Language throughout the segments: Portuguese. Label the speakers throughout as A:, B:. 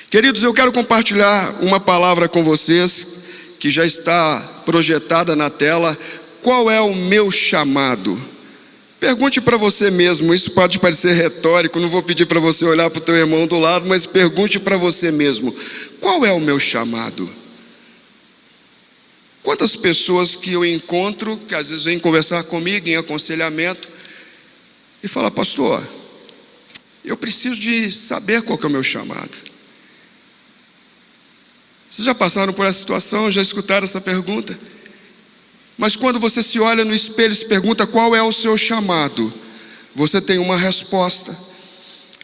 A: Queridos, eu quero compartilhar uma palavra com vocês que já está projetada na tela. Qual é o meu chamado? Pergunte para você mesmo. Isso pode parecer retórico, não vou pedir para você olhar para o teu irmão do lado, mas pergunte para você mesmo: qual é o meu chamado? Quantas pessoas que eu encontro, que às vezes vêm conversar comigo em aconselhamento e falam: pastor, eu preciso de saber qual que é o meu chamado. Vocês já passaram por essa situação, já escutaram essa pergunta? Mas quando você se olha no espelho e se pergunta qual é o seu chamado, você tem uma resposta.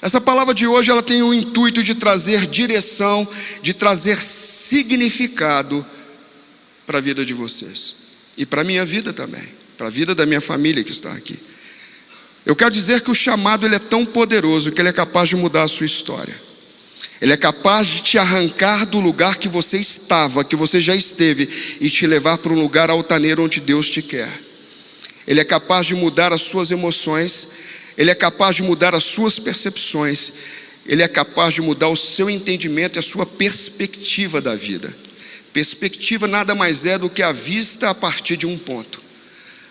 A: Essa palavra de hoje, ela tem o intuito de trazer direção, de trazer significado para a vida de vocês. E para a minha vida também, para a vida da minha família que está aqui. Eu quero dizer que o chamado, ele é tão poderoso que ele é capaz de mudar a sua história. Ele é capaz de te arrancar do lugar que você estava, que você já esteve, e te levar para um lugar altaneiro onde Deus te quer. Ele é capaz de mudar as suas emoções, ele é capaz de mudar as suas percepções, ele é capaz de mudar o seu entendimento e a sua perspectiva da vida. Perspectiva nada mais é do que a vista a partir de um ponto.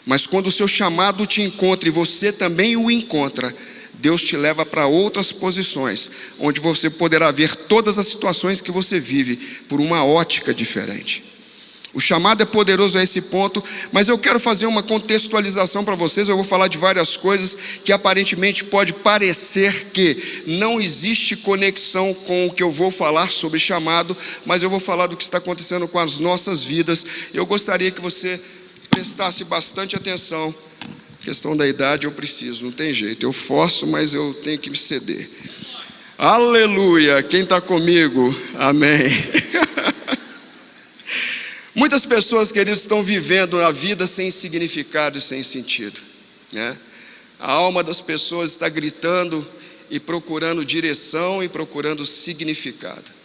A: Mas quando o seu chamado te encontra e você também o encontra, Deus te leva para outras posições, onde você poderá ver todas as situações que você vive por uma ótica diferente. O chamado é poderoso a esse ponto, mas eu quero fazer uma contextualização para vocês. Eu vou falar de várias coisas que aparentemente pode parecer que não existe conexão com o que eu vou falar sobre chamado, mas eu vou falar do que está acontecendo com as nossas vidas. Eu gostaria que você prestasse bastante atenção. Questão da idade, eu preciso, não tem jeito, eu forço, mas eu tenho que me ceder. Aleluia, quem está comigo? Amém. Muitas pessoas, queridos, estão vivendo a vida sem significado e sem sentido, né? A alma das pessoas está gritando e procurando direção e procurando significado.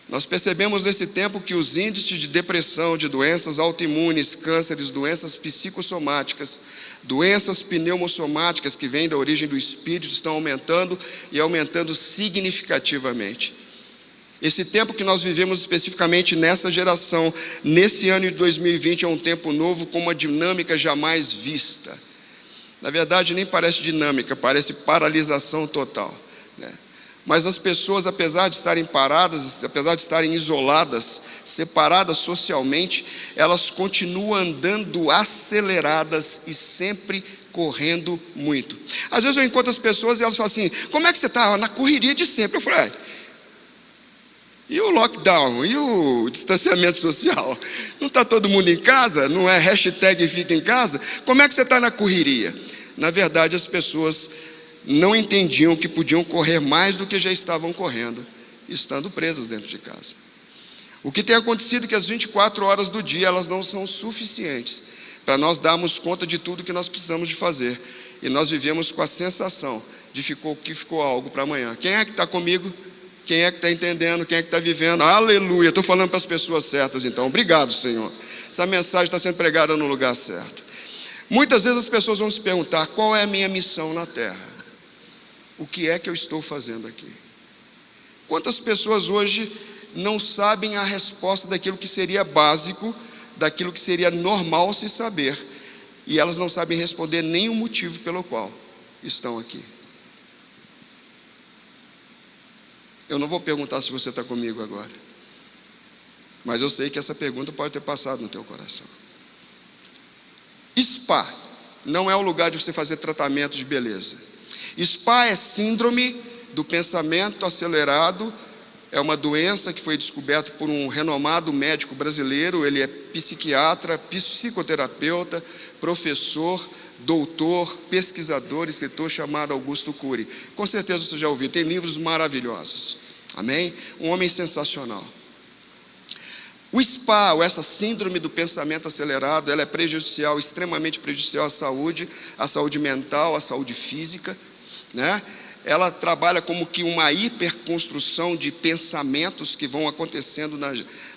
A: Nós percebemos nesse tempo que os índices de depressão, de doenças autoimunes, cânceres, doenças psicossomáticas, doenças pneumossomáticas que vêm da origem do espírito estão aumentando e aumentando significativamente. Esse tempo que nós vivemos especificamente nessa geração, nesse ano de 2020, é um tempo novo com uma dinâmica jamais vista. Na verdade, nem parece dinâmica, parece paralisação total, né? Mas as pessoas, apesar de estarem paradas, apesar de estarem isoladas, separadas socialmente, elas continuam andando aceleradas e sempre correndo muito. Às vezes eu encontro as pessoas e elas falam assim: como é que você está? Na correria de sempre. Eu falei: e o lockdown? E o distanciamento social? Não está todo mundo em casa? Não é hashtag fica em casa? Como é que você está na correria? Na verdade, as pessoas não entendiam que podiam correr mais do que já estavam correndo, estando presas dentro de casa. O que tem acontecido é que as 24 horas do dia, elas não são suficientes para nós darmos conta de tudo que nós precisamos de fazer. E nós vivemos com a sensação de que ficou algo para amanhã. Quem é que está comigo? Quem é que está entendendo? Quem é que está vivendo? Aleluia, estou falando para as pessoas certas então. Obrigado, Senhor. Essa mensagem está sendo pregada no lugar certo. Muitas vezes as pessoas vão se perguntar: qual é a minha missão na terra? O que é que eu estou fazendo aqui? Quantas pessoas hoje não sabem a resposta daquilo que seria básico, daquilo que seria normal se saber, e elas não sabem responder nem o motivo pelo qual estão aqui? Eu não vou perguntar se você está comigo agora, mas eu sei que essa pergunta pode ter passado no teu coração. SPA não é o lugar de você fazer tratamento de beleza. SPA é síndrome do pensamento acelerado. É uma doença que foi descoberta por um renomado médico brasileiro. Ele é psiquiatra, psicoterapeuta, professor, doutor, pesquisador, escritor, chamado Augusto Cury. Com certeza você já ouviu, tem livros maravilhosos. Amém? Um homem sensacional. O SPA, ou essa síndrome do pensamento acelerado, ela é prejudicial, extremamente prejudicial à saúde mental, à saúde física, né? ela trabalha como que uma hiperconstrução de pensamentos que vão acontecendo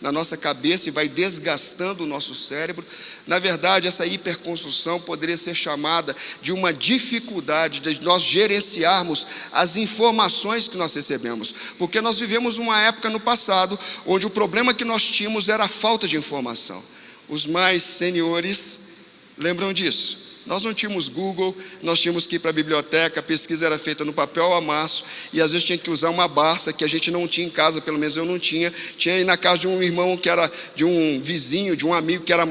A: na nossa cabeça e vai desgastando o nosso cérebro. Na verdade, essa hiperconstrução poderia ser chamada de uma dificuldade de nós gerenciarmos as informações que nós recebemos, porque nós vivemos uma época no passado onde o problema que nós tínhamos era a falta de informação. Os mais seniores lembram disso. Nós não tínhamos Google, nós tínhamos que ir para a biblioteca, a pesquisa era feita no papel amasso, e às vezes tinha que usar uma Barça, que a gente não tinha em casa, pelo menos eu não tinha. Tinha aí na casa de um irmão que era de um vizinho, de um amigo que era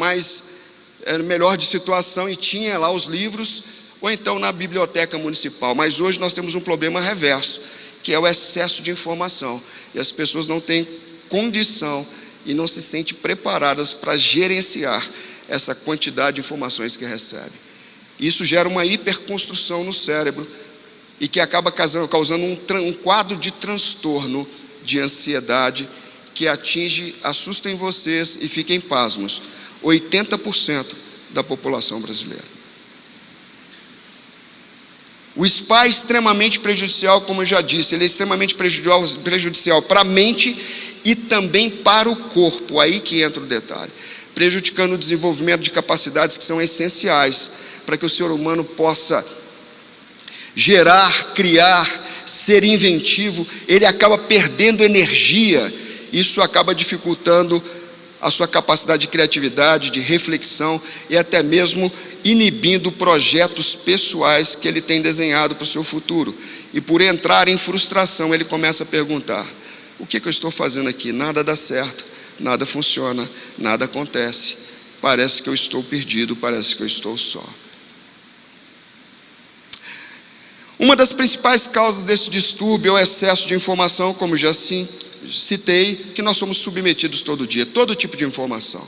A: melhor de situação, e tinha lá os livros, ou então na biblioteca municipal. Mas hoje nós temos um problema reverso, que é o excesso de informação, e as pessoas não têm condição e não se sentem preparadas para gerenciar essa quantidade de informações que recebem. Isso gera uma hiperconstrução no cérebro e que acaba causando um quadro de transtorno, de ansiedade, que assustem vocês e fiquem pasmos, 80% da população brasileira. O spa é extremamente prejudicial, como eu já disse, ele é extremamente prejudicial para a mente e também para o corpo, aí que entra o detalhe, prejudicando o desenvolvimento de capacidades que são essenciais para que o ser humano possa gerar, criar, ser inventivo. Ele acaba perdendo energia, isso acaba dificultando a sua capacidade de criatividade, de reflexão e até mesmo inibindo projetos pessoais que ele tem desenhado para o seu futuro. E por entrar em frustração, ele começa a perguntar: o que eu estou fazendo aqui? Nada dá certo, nada funciona, nada acontece, parece que eu estou perdido, parece que eu estou só. Uma das principais causas desse distúrbio é o excesso de informação, como já citei, que nós somos submetidos todo dia, todo tipo de informação.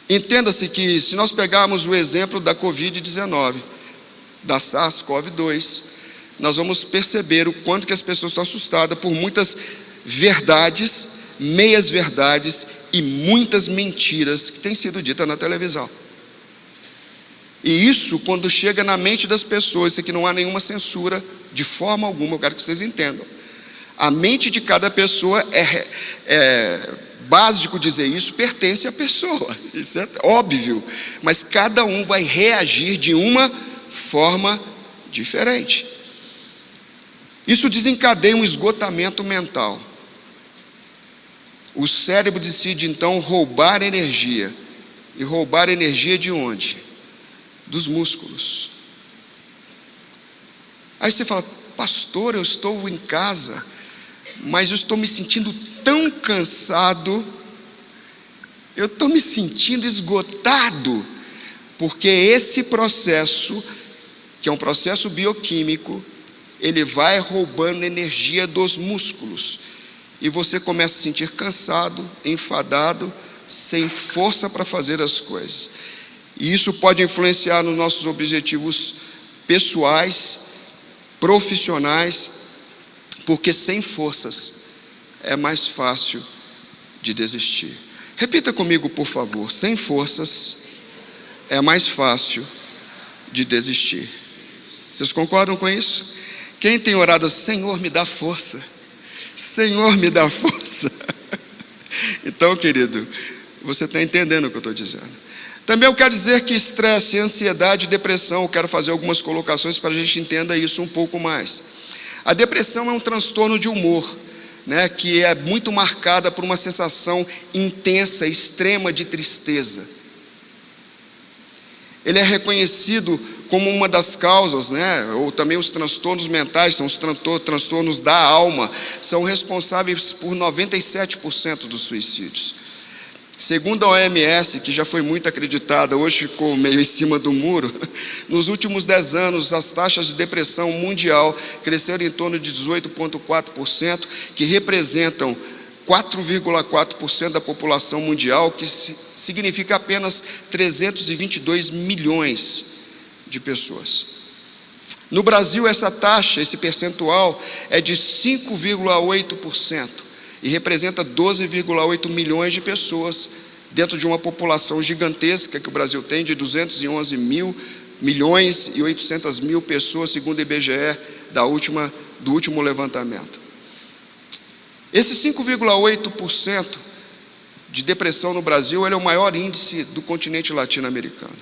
A: Entenda-se que, se nós pegarmos o exemplo da Covid-19, da SARS-CoV-2, nós vamos perceber o quanto que as pessoas estão assustadas por muitas verdades, meias verdades e muitas mentiras que têm sido ditas na televisão. E isso, quando chega na mente das pessoas, isso aqui não há nenhuma censura de forma alguma, eu quero que vocês entendam. A mente de cada pessoa é básico dizer isso, pertence à pessoa, isso é óbvio, mas cada um vai reagir de uma forma diferente. Isso desencadeia um esgotamento mental. O cérebro decide então roubar energia. E roubar energia de onde? Dos músculos. Aí você fala: pastor, eu estou em casa, mas eu estou me sentindo tão cansado, eu estou me sentindo esgotado, porque esse processo, que é um processo bioquímico, ele vai roubando energia dos músculos, e você começa a se sentir cansado, enfadado, sem força para fazer as coisas. E isso pode influenciar nos nossos objetivos pessoais, profissionais, porque sem forças é mais fácil de desistir. Repita comigo, por favor: sem forças é mais fácil de desistir. Vocês concordam com isso? Quem tem orado assim: Senhor, me dá força, Senhor, me dá força? Então, querido, você está entendendo o que eu estou dizendo. Também eu quero dizer que estresse, ansiedade e depressão, eu quero fazer algumas colocações para a gente entenda isso um pouco mais. A depressão é um transtorno de humor, que é muito marcada por uma sensação intensa, extrema de tristeza. Ele é reconhecido como uma das causas, ou também os transtornos mentais, são os transtornos da alma, são responsáveis por 97% dos suicídios. Segundo a OMS, que já foi muito acreditada, hoje ficou meio em cima do muro, nos últimos 10 anos as taxas de depressão mundial cresceram em torno de 18,4%, que representam 4,4% da população mundial, que significa apenas 322 milhões de pessoas. No Brasil, essa taxa, esse percentual é de 5,8%. E representa 12,8 milhões de pessoas dentro de uma população gigantesca que o Brasil tem, de 211 milhões e 800 mil pessoas, segundo o IBGE, do último levantamento. Esse 5,8% de depressão no Brasil, ele é o maior índice do continente latino-americano.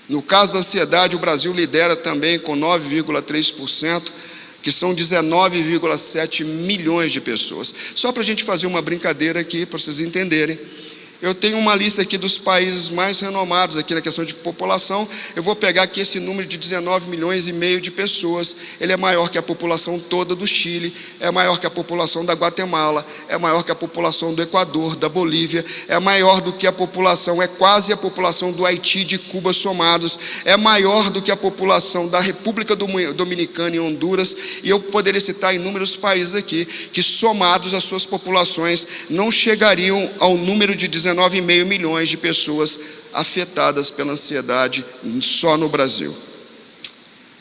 A: No caso da ansiedade, o Brasil lidera também com 9,3%, que são 19,7 milhões de pessoas. Só para a gente fazer uma brincadeira aqui, para vocês entenderem, eu tenho uma lista aqui dos países mais renomados aqui na questão de população. Eu vou pegar aqui esse número de 19 milhões e meio de pessoas. Ele é maior que a população toda do Chile, é maior que a população da Guatemala, é maior que a população do Equador, da Bolívia, é maior do que a população, é quase a população do Haiti, de Cuba somados, é maior do que a população da República Dominicana e Honduras, e eu poderia citar inúmeros países aqui, que somados as suas populações não chegariam ao número de 19,5 milhões de pessoas afetadas pela ansiedade só no Brasil.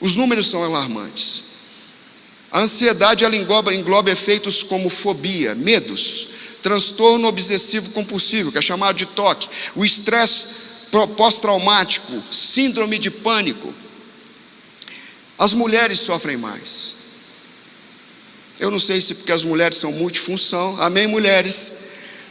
A: Os números são alarmantes. A ansiedade, ela engloba efeitos como fobia, medos, transtorno obsessivo compulsivo, que é chamado de TOC, o estresse pós-traumático, síndrome de pânico. As mulheres sofrem mais. Eu não sei se porque as mulheres são multifunção. Amém, mulheres?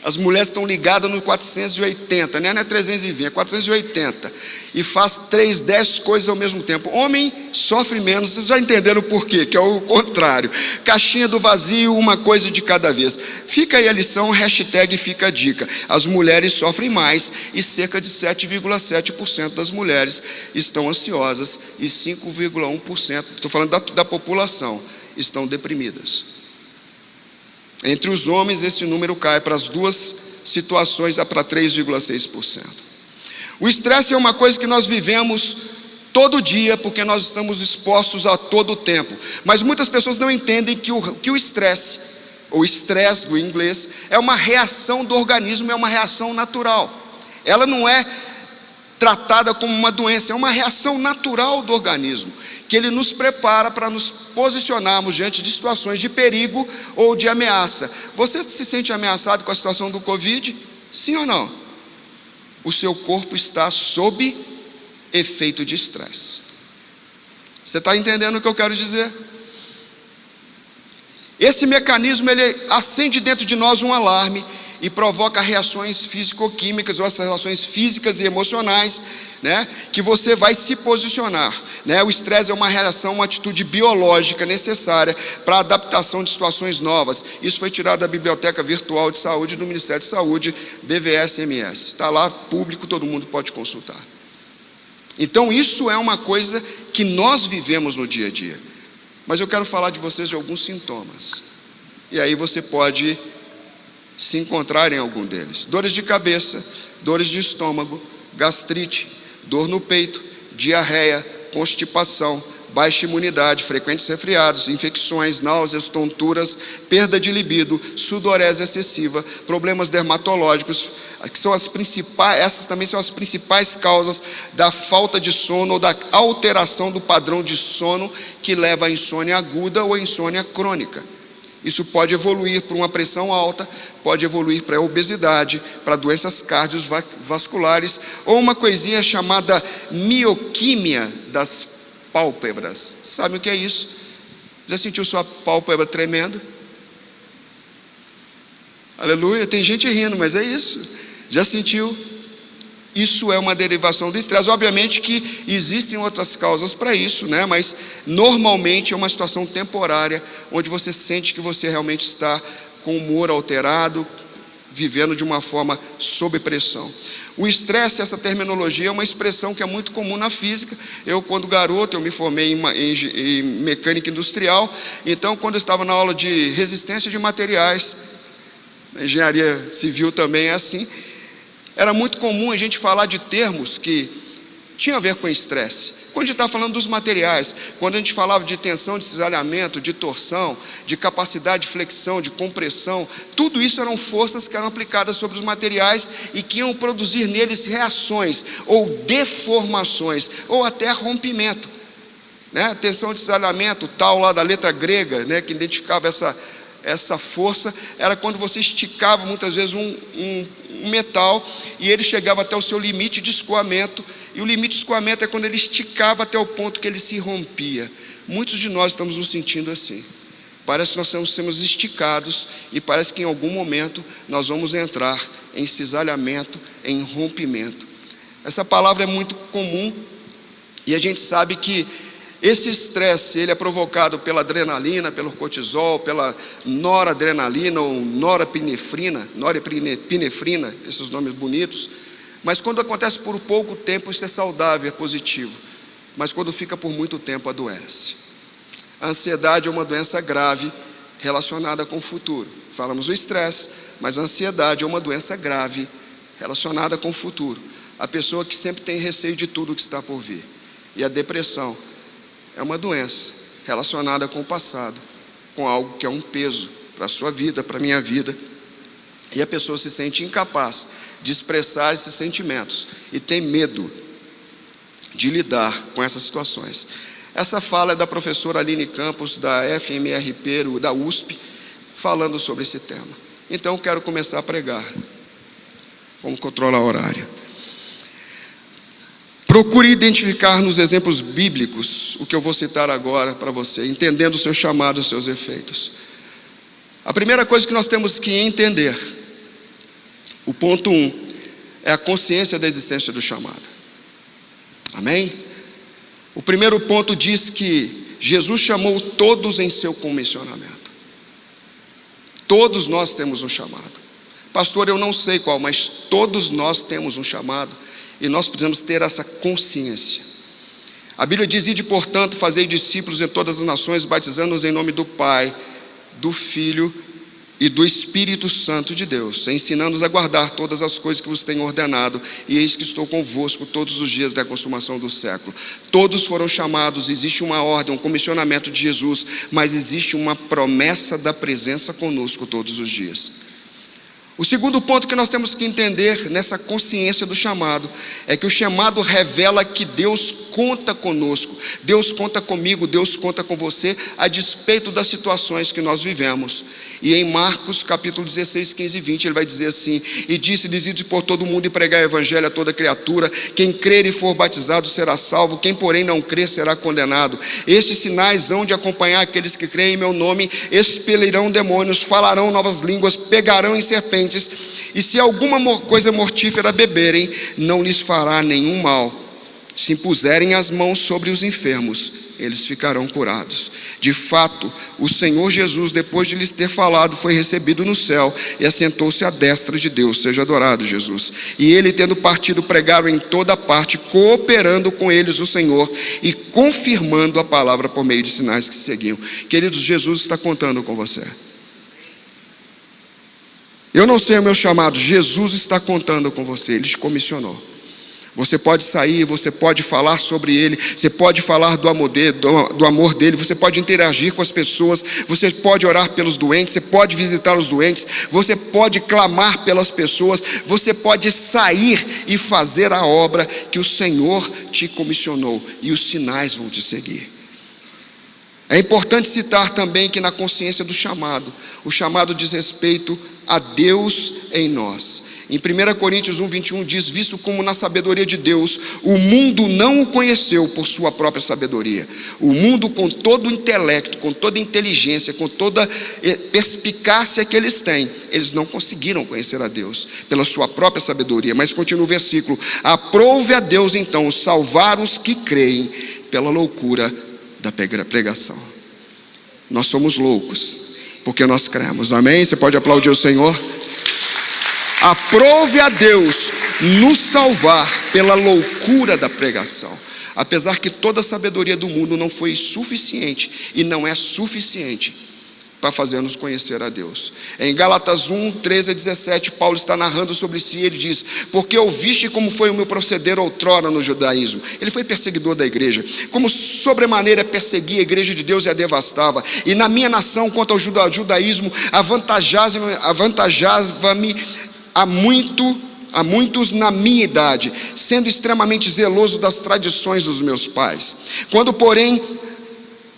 A: As mulheres estão ligadas no 480, né? Não é 320, é 480. E faz 10 coisas ao mesmo tempo. Homem sofre menos, vocês já entenderam por quê? Que é o contrário. Caixinha do vazio, uma coisa de cada vez. Fica aí a lição, hashtag fica a dica. As mulheres sofrem mais e cerca de 7,7% das mulheres estão ansiosas e 5,1%, estou falando da população, estão deprimidas. Entre os homens, esse número cai para as duas situações, para 3,6%. O estresse é uma coisa que nós vivemos todo dia, porque nós estamos expostos a todo o tempo. Mas muitas pessoas não entendem que o estresse, ou estresse do inglês, é uma reação do organismo, é uma reação natural. Ela não é tratada como uma doença, é uma reação natural do organismo, que ele nos prepara para nos posicionarmos diante de situações de perigo ou de ameaça. Você se sente ameaçado com a situação do Covid? Sim ou não? O seu corpo está sob efeito de estresse. Você está entendendo o que eu quero dizer? Esse mecanismo, ele acende dentro de nós um alarme e provoca reações físico-químicas, ou as reações físicas e emocionais, né, que você vai se posicionar, né? O estresse é uma reação, uma atitude biológica necessária para a adaptação de situações novas. Isso foi tirado da Biblioteca Virtual de Saúde do Ministério de Saúde, BVS-MS. Está lá, público, todo mundo pode consultar. Então isso é uma coisa que nós vivemos no dia a dia. Mas eu quero falar de vocês de alguns sintomas. E aí você pode se encontrar em algum deles. Dores de cabeça, dores de estômago, gastrite, dor no peito, diarreia, constipação, baixa imunidade, frequentes resfriados, infecções, náuseas, tonturas, perda de libido, sudorese excessiva, problemas dermatológicos, que são as principais, essas também são as principais causas da falta de sono ou da alteração do padrão de sono que leva à insônia aguda ou à insônia crônica. Isso pode evoluir para uma pressão alta, pode evoluir para a obesidade, para doenças cardiovasculares, ou uma coisinha chamada mioquímia das pálpebras. Sabe o que é isso? Já sentiu sua pálpebra tremendo? Aleluia, tem gente rindo, mas é isso. Já sentiu? Isso é uma derivação do estresse. Obviamente que existem outras causas para isso, né? Mas normalmente é uma situação temporária, onde você sente que você realmente está com o humor alterado, vivendo de uma forma sob pressão. O estresse, essa terminologia, é uma expressão que é muito comum na física. Eu, quando garoto, eu me formei em mecânica industrial. Então, quando eu estava na aula de resistência de materiais, na engenharia civil também é assim, era muito comum a gente falar de termos que tinham a ver com estresse. Quando a gente está falando dos materiais, quando a gente falava de tensão, de cisalhamento, de torção, de capacidade de flexão, de compressão, tudo isso eram forças que eram aplicadas sobre os materiais e que iam produzir neles reações ou deformações ou até rompimento, né? Tensão de cisalhamento, tal lá da letra grega, né, que identificava essa força, era quando você esticava muitas vezes um metal e ele chegava até o seu limite de escoamento e o limite de escoamento é quando ele esticava até o ponto que ele se rompia. Muitos de nós estamos nos sentindo assim. Parece que nós estamos sendo esticados e parece que em algum momento nós vamos entrar em cisalhamento, em rompimento. Essa palavra é muito comum e a gente sabe que esse estresse, ele é provocado pela adrenalina, pelo cortisol, pela noradrenalina ou norepinefrina, esses nomes bonitos. Mas quando acontece por pouco tempo, isso é saudável, é positivo. Mas quando fica por muito tempo, adoece. A ansiedade é uma doença grave relacionada com o futuro. Falamos do estresse, mas a ansiedade é uma doença grave relacionada com o futuro. A pessoa que sempre tem receio de tudo que está por vir. E a depressão é uma doença relacionada com o passado, com algo que é um peso para a sua vida, para a minha vida. E a pessoa se sente incapaz de expressar esses sentimentos e tem medo de lidar com essas situações. Essa fala é da professora Aline Campos, da FMRP, da USP, falando sobre esse tema. Então, quero começar a pregar. Vamos controlar o horário. Procure identificar nos exemplos bíblicos o que eu vou citar agora para você, entendendo o seu chamado e os seus efeitos. A primeira coisa que nós temos que entender, o ponto 1, é a consciência da existência do chamado. Amém? O primeiro ponto diz que Jesus chamou todos em seu comissionamento. Todos nós temos um chamado. Pastor, eu não sei qual, mas todos nós temos um chamado e nós precisamos ter essa consciência. A Bíblia diz: ide, portanto, fazei discípulos em todas as nações, batizando-os em nome do Pai, do Filho e do Espírito Santo de Deus, ensinando-os a guardar todas as coisas que vos tenho ordenado, e eis que estou convosco todos os dias da consumação do século. Todos foram chamados, existe uma ordem, um comissionamento de Jesus, mas existe uma promessa da presença conosco todos os dias. O segundo ponto que nós temos que entender nessa consciência do chamado é que o chamado revela que Deus conta conosco, Deus conta comigo, Deus conta com você, a despeito das situações que nós vivemos. E em Marcos capítulo 16, 15 e 20 ele vai dizer assim: e disse-lhes: ide por todo mundo e pregai o evangelho a toda criatura, quem crer e for batizado será salvo, quem porém não crer será condenado. Estes sinais hão de acompanhar aqueles que creem em meu nome: expelirão demônios, falarão novas línguas, pegarão em serpentes, e se alguma coisa mortífera beberem, não lhes fará nenhum mal. Se impuserem as mãos sobre os enfermos, eles ficarão curados. De fato, o Senhor Jesus, depois de lhes ter falado, foi recebido no céu e assentou-se à destra de Deus. Seja adorado, Jesus. E ele, tendo partido, pregaram em toda parte, cooperando com eles o Senhor e confirmando a palavra por meio de sinais que se seguiam. Queridos, Jesus está contando com você. Eu não sei o meu chamado, Jesus está contando com você, Ele te comissionou. Você pode sair, você pode falar sobre Ele, você pode falar do amor dEle, você pode interagir com as pessoas, você pode orar pelos doentes, você pode visitar os doentes, você pode clamar pelas pessoas, você pode sair e fazer a obra que o Senhor te comissionou, e os sinais vão te seguir. É importante citar também que na consciência do chamado, o chamado diz respeito a Deus em nós. Em 1 Coríntios 1, 21 diz: visto como na sabedoria de Deus, o mundo não o conheceu por sua própria sabedoria. O mundo, com todo o intelecto, com toda a inteligência, com toda a perspicácia que eles têm, eles não conseguiram conhecer a Deus pela sua própria sabedoria. Mas continua o versículo: aprove a Deus então salvar os que creem pela loucura da pregação. Nós somos loucos porque nós cremos, amém? Você pode aplaudir o Senhor? Aprove a Deus nos salvar pela loucura da pregação. Apesar que toda a sabedoria do mundo não foi suficiente e não é suficiente para fazer-nos conhecer a Deus. Em Gálatas 1, 13 a 17, Paulo está narrando sobre si. Ele diz: porque ouviste como foi o meu proceder outrora no judaísmo. Ele foi perseguidor da igreja, como sobremaneira perseguia a igreja de Deus e a devastava. E na minha nação, quanto ao judaísmo, avantajava-me a muitos na minha idade, sendo extremamente zeloso das tradições dos meus pais. Quando, porém,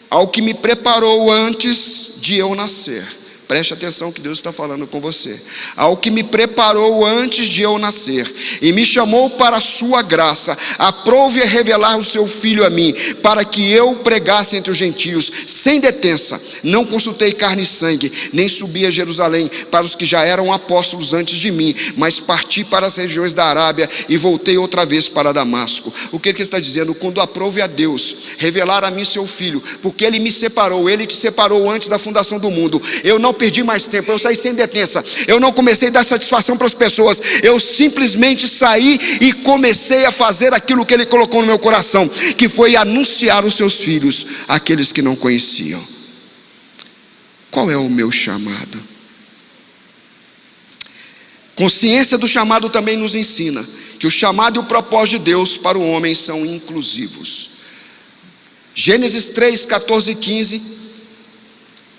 A: ao que me preparou antes de eu nascer, Preste atenção que Deus está falando com você. Ao que me preparou antes de eu nascer e me chamou para a sua graça, aprove revelar o seu Filho a mim, para que eu pregasse entre os gentios, sem detença. Não consultei carne e sangue, nem subi a Jerusalém para os que já eram apóstolos antes de mim, mas parti para as regiões da Arábia e voltei outra vez para Damasco. O que ele está dizendo? Quando aprove a Deus revelar a mim seu Filho, porque ele me separou, ele te separou antes da fundação do mundo. Eu não perdi mais tempo, eu saí sem detença, eu não comecei a dar satisfação para as pessoas, eu simplesmente saí e comecei a fazer aquilo que ele colocou no meu coração, que foi anunciar os seus filhos àqueles que não conheciam. Qual é o meu chamado? Consciência do chamado também nos ensina que o chamado e o propósito de Deus para o homem são inclusivos. Gênesis 3, 14 e 15.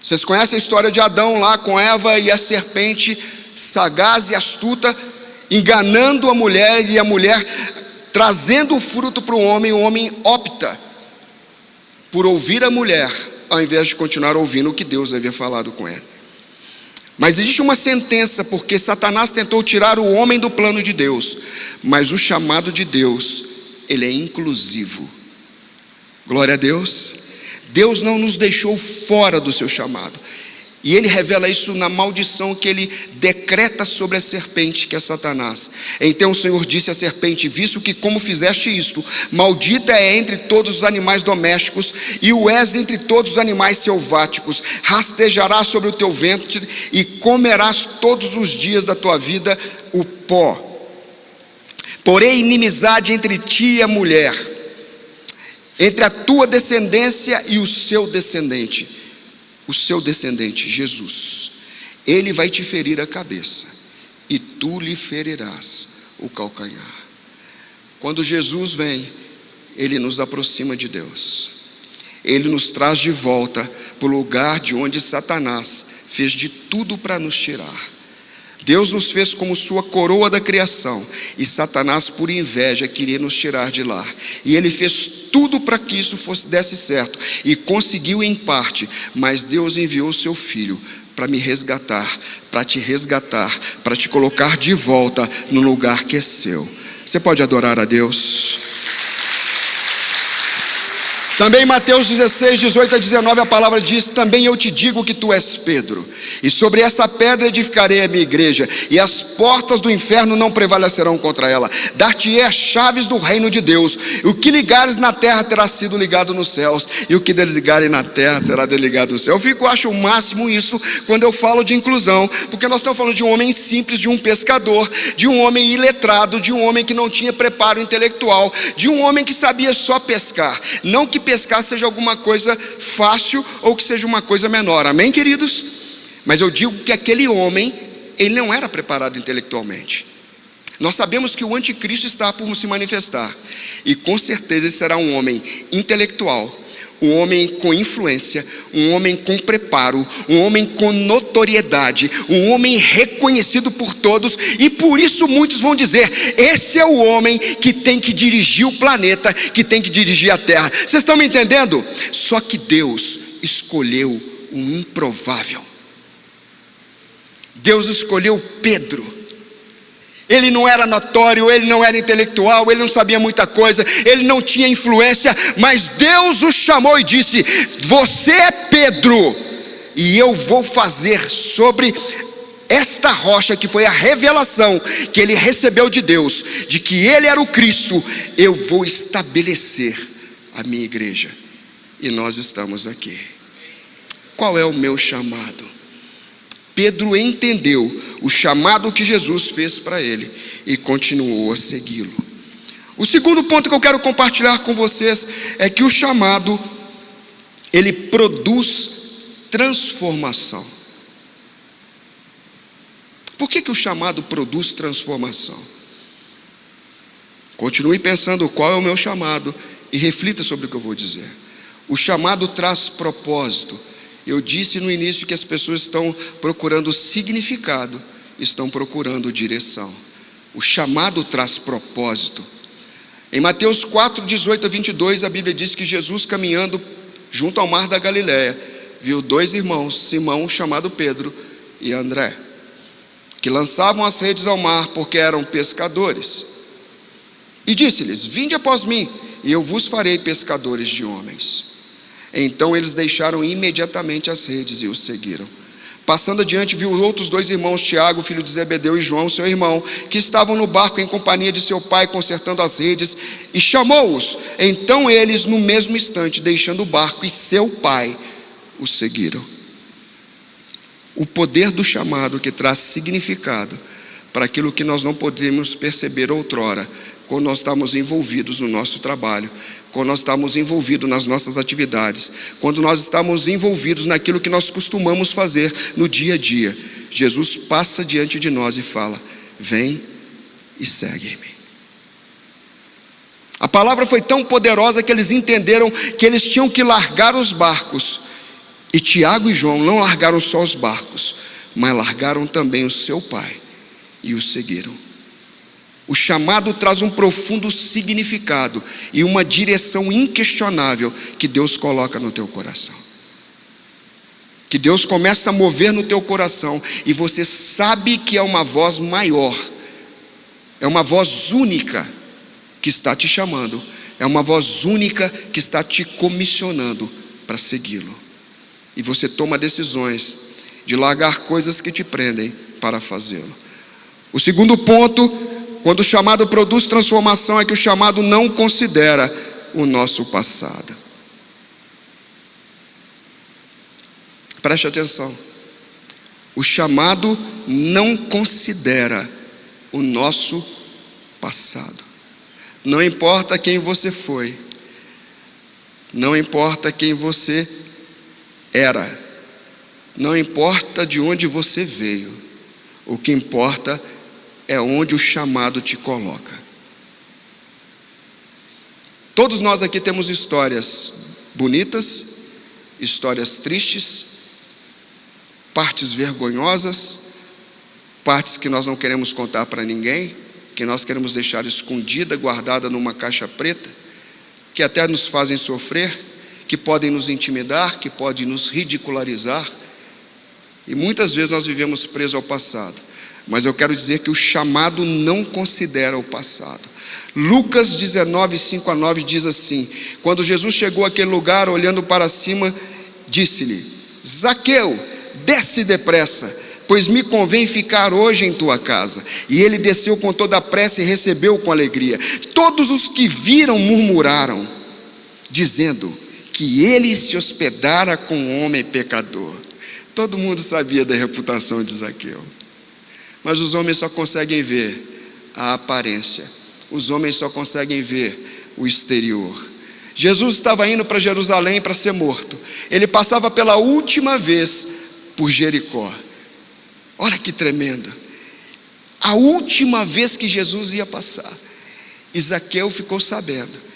A: Vocês conhecem a história de Adão lá com Eva e a serpente sagaz e astuta enganando a mulher, e a mulher trazendo o fruto para o homem opta por ouvir a mulher ao invés de continuar ouvindo o que Deus havia falado com ela. Mas existe uma sentença, porque Satanás tentou tirar o homem do plano de Deus, mas o chamado de Deus, ele é inclusivo. Glória a Deus. Deus não nos deixou fora do seu chamado, e ele revela isso na maldição que ele decreta sobre a serpente, que é Satanás. Então o Senhor disse à serpente: visto que como fizeste isto, maldita é entre todos os animais domésticos, e o és entre todos os animais selváticos, rastejarás sobre o teu ventre, e comerás todos os dias da tua vida o pó. Porém inimizade entre ti e a mulher, entre a tua descendência e o seu descendente, Jesus. Ele vai te ferir a cabeça, e tu lhe ferirás o calcanhar. Quando Jesus vem, ele nos aproxima de Deus. Ele nos traz de volta para o lugar de onde Satanás fez de tudo para nos tirar. Deus nos fez como sua coroa da criação, e Satanás, por inveja, queria nos tirar de lá. E ele fez tudo para que isso desse certo, e conseguiu em parte, mas Deus enviou o seu Filho para me resgatar, para te resgatar, para te colocar de volta no lugar que é seu. Você pode adorar a Deus? Também em Mateus 16, 18 a 19, a palavra diz: também eu te digo que tu és Pedro, e sobre essa pedra edificarei a minha igreja, e as portas do inferno não prevalecerão contra ela. Dar-te-ei as chaves do reino de Deus, e o que ligares na terra terá sido ligado nos céus, e o que desligarem na terra será desligado no céu. Eu acho o máximo isso quando eu falo de inclusão, porque nós estamos falando de um homem simples, de um pescador, de um homem iletrado, de um homem que não tinha preparo intelectual, de um homem que sabia só pescar. Não que pescar seja alguma coisa fácil ou que seja uma coisa menor, amém, queridos? Mas eu digo que aquele homem, ele não era preparado intelectualmente. Nós sabemos que o anticristo está por se manifestar, e com certeza ele será um homem intelectual, um homem com influência, um homem com preparo, um homem com notoriedade, um homem reconhecido por todos, e por isso muitos vão dizer: esse é o homem que tem que dirigir o planeta, que tem que dirigir a terra. Vocês estão me entendendo? Só que Deus escolheu um improvável. Deus escolheu Pedro. Ele não era notório, ele não era intelectual, ele não sabia muita coisa, ele não tinha influência, mas Deus o chamou e disse: você é Pedro, e eu vou fazer sobre esta rocha, que foi a revelação que ele recebeu de Deus, de que ele era o Cristo, eu vou estabelecer a minha igreja. E nós estamos aqui. Qual é o meu chamado? Pedro entendeu o chamado que Jesus fez para ele e continuou a segui-lo. O segundo ponto que eu quero compartilhar com vocês é que o chamado, ele produz transformação. Por que o chamado produz transformação? Continue pensando qual é o meu chamado e reflita sobre o que eu vou dizer. O chamado traz propósito. Eu disse no início que as pessoas estão procurando significado, estão procurando direção. O chamado traz propósito. Em Mateus 4, 18 a 22, a Bíblia diz que Jesus, caminhando junto ao mar da Galileia, viu 2 irmãos, Simão, chamado Pedro, e André, que lançavam as redes ao mar, porque eram pescadores. E disse-lhes: vinde após mim, e eu vos farei pescadores de homens. Então eles deixaram imediatamente as redes e o seguiram. Passando adiante, viu outros 2 irmãos, Tiago, filho de Zebedeu, e João, seu irmão, que estavam no barco em companhia de seu pai, consertando as redes, e chamou-os. Então eles, no mesmo instante, deixando o barco e seu pai, o seguiram. O poder do chamado, que traz significado para aquilo que nós não podemos perceber outrora, quando nós estamos envolvidos no nosso trabalho, quando nós estamos envolvidos nas nossas atividades, quando nós estamos envolvidos naquilo que nós costumamos fazer no dia a dia. Jesus passa diante de nós e fala: vem e segue-me. A palavra foi tão poderosa que eles entenderam que eles tinham que largar os barcos. E Tiago e João não largaram só os barcos, mas largaram também o seu pai e o seguiram. O chamado traz um profundo significado e uma direção inquestionável que Deus coloca no teu coração. Que Deus começa a mover no teu coração e você sabe que é uma voz maior, é uma voz única que está te chamando, é uma voz única que está te comissionando para segui-lo. E você toma decisões de largar coisas que te prendem para fazê-lo. O segundo ponto, quando o chamado produz transformação, é que o chamado não considera o nosso passado. Preste atenção. O chamado não considera o nosso passado. Não importa quem você foi, não importa quem você era, não importa de onde você veio, o que importa é onde o chamado te coloca. Todos nós aqui temos histórias bonitas, histórias tristes, partes vergonhosas, partes que nós não queremos contar para ninguém, que nós queremos deixar escondida, guardada numa caixa preta, que até nos fazem sofrer, que podem nos intimidar, que podem nos ridicularizar. E muitas vezes nós vivemos presos ao passado. Mas eu quero dizer que o chamado não considera o passado. Lucas 19, 5-9 diz assim: quando Jesus chegou àquele lugar, olhando para cima, disse-lhe: Zaqueu, desce depressa, pois me convém ficar hoje em tua casa. E ele desceu com toda a pressa e recebeu com alegria. Todos os que viram murmuraram, dizendo que ele se hospedara com um homem pecador. Todo mundo sabia da reputação de Zaqueu, mas os homens só conseguem ver a aparência, os homens só conseguem ver o exterior. Jesus estava indo para Jerusalém para ser morto. Ele passava pela última vez por Jericó. Olha que tremendo. A última vez que Jesus ia passar, e Zaqueu ficou sabendo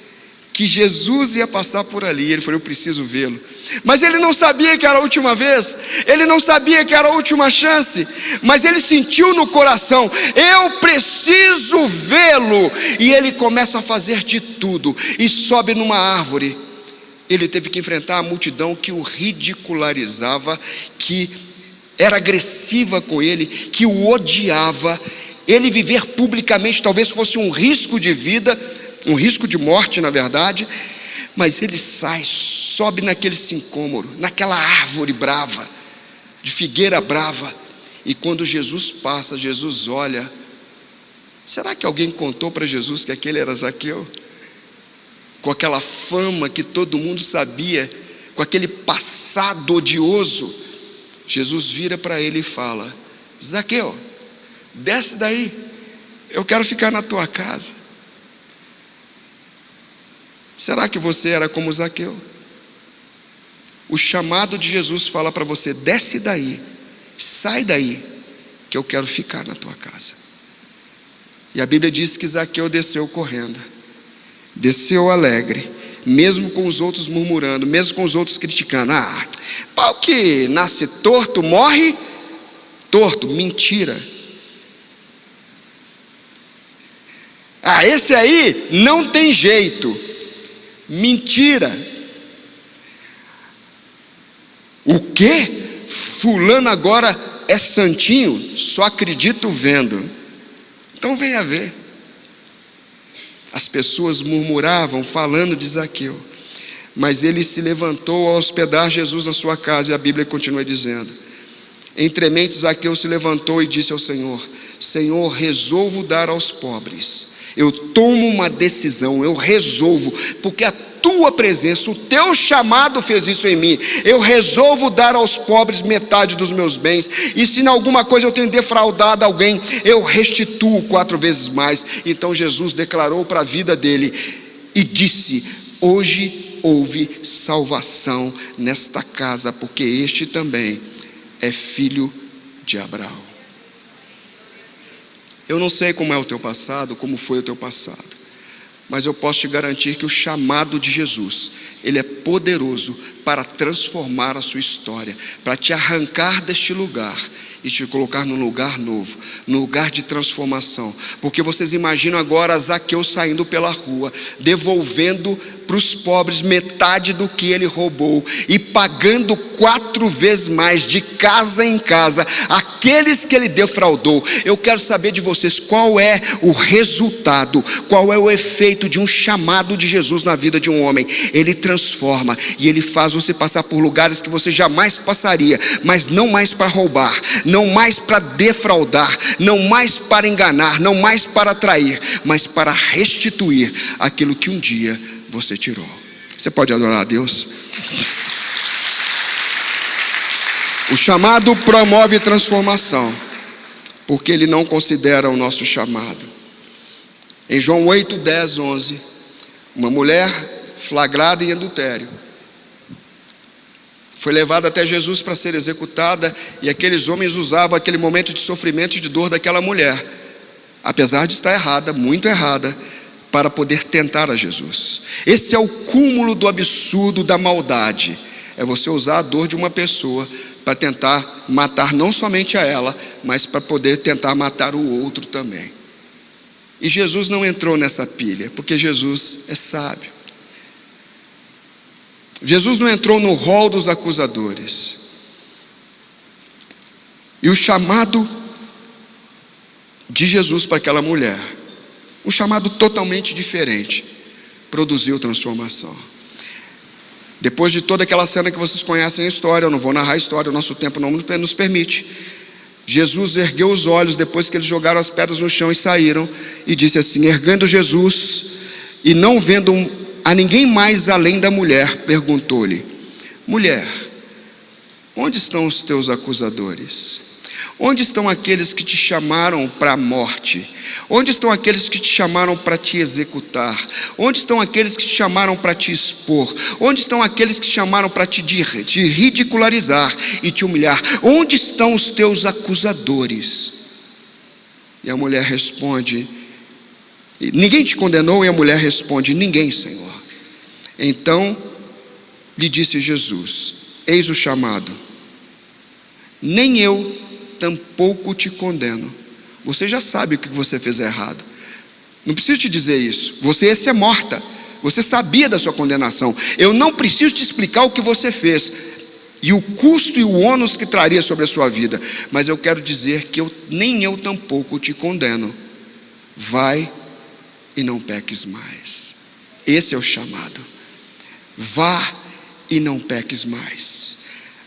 A: que Jesus ia passar por ali. Ele falou: eu preciso vê-lo. Mas ele não sabia que era a última vez, ele não sabia que era a última chance, mas ele sentiu no coração: eu preciso vê-lo. E ele começa a fazer de tudo, e sobe numa árvore. Ele teve que enfrentar a multidão que o ridicularizava, que era agressiva com ele, que o odiava. Ele viver publicamente talvez fosse um risco de vida, um risco de morte, na verdade. Mas ele sai, sobe naquele sicômoro, naquela árvore brava, de figueira brava. E quando Jesus passa, Jesus olha. Será que alguém contou para Jesus que aquele era Zaqueu? Com aquela fama que todo mundo sabia, com aquele passado odioso. Jesus vira para ele e fala: Zaqueu, desce daí, eu quero ficar na tua casa. Será que você era como Zaqueu? O chamado de Jesus fala para você: desce daí, sai daí, que eu quero ficar na tua casa. E a Bíblia diz que Zaqueu desceu correndo, desceu alegre, mesmo com os outros murmurando, mesmo com os outros criticando. Pau que nasce torto, morre torto. Mentira. Esse aí não tem jeito. Mentira. O quê? Fulano agora é santinho? Só acredito vendo. Então venha ver. As pessoas murmuravam falando de Zaqueu, mas ele se levantou ao hospedar Jesus na sua casa, e a Bíblia continua dizendo: entre mentes Zaqueu se levantou e disse ao Senhor: Senhor, resolvo dar aos pobres. Eu tomo uma decisão, eu resolvo, porque a tua presença, o teu chamado fez isso em mim. Eu resolvo dar aos pobres metade dos meus bens, e se em alguma coisa eu tenho defraudado alguém, eu restituo 4 vezes mais. Então Jesus declarou para a vida dele e disse: hoje houve salvação nesta casa, porque este também é filho de Abraão. Eu não sei como é o teu passado, como foi o teu passado, mas eu posso te garantir que o chamado de Jesus, ele é poderoso para transformar a sua história, para te arrancar deste lugar e te colocar num lugar novo, num lugar de transformação. Porque vocês imaginam agora Zaqueu saindo pela rua, devolvendo para os pobres metade do que ele roubou e pagando 4 vezes mais, de casa em casa, aqueles que ele defraudou. Eu quero saber de vocês, qual é o resultado, qual é o efeito de um chamado de Jesus na vida de um homem? Ele transforma e ele faz você passar por lugares que você jamais passaria, mas não mais para roubar, não mais para defraudar, não mais para enganar, não mais para trair, mas para restituir aquilo que um dia você tirou. Você pode adorar a Deus? O chamado promove transformação, porque ele não considera o nosso chamado. Em João 8, 10, 11, uma mulher flagrada em adultério foi levada até Jesus para ser executada, e aqueles homens usavam aquele momento de sofrimento e de dor daquela mulher, apesar de estar errada, muito errada, para poder tentar a Jesus. Esse é o cúmulo do absurdo da maldade. É você usar a dor de uma pessoa para tentar matar não somente a ela, mas para poder tentar matar o outro também. E Jesus não entrou nessa pilha, porque Jesus é sábio. Jesus não entrou no rol dos acusadores. E o chamado de Jesus para aquela mulher, um chamado totalmente diferente, produziu transformação. Depois de toda aquela cena que vocês conhecem a história, eu não vou narrar a história, o nosso tempo não nos permite. Jesus ergueu os olhos depois que eles jogaram as pedras no chão e saíram, e disse assim: erguendo Jesus e não vendo a ninguém mais além da mulher, perguntou-lhe: mulher, onde estão os teus acusadores? Onde estão aqueles que te chamaram para a morte? Onde estão aqueles que te chamaram para te executar? Onde estão aqueles que te chamaram para te expor? Onde estão aqueles que te chamaram para te ridicularizar e te humilhar? Onde estão os teus acusadores? E a mulher responde: ninguém te condenou? E a mulher responde: ninguém, Senhor. Então lhe disse Jesus: eis o chamado, nem eu tampouco te condeno. Você já sabe o que você fez errado, não preciso te dizer isso. Você ia ser morta, você sabia da sua condenação. Eu não preciso te explicar o que você fez e o custo e o ônus que traria sobre a sua vida, mas eu quero dizer que nem eu tampouco te condeno. Vai e não peques mais. Esse é o chamado. Vá e não peques mais.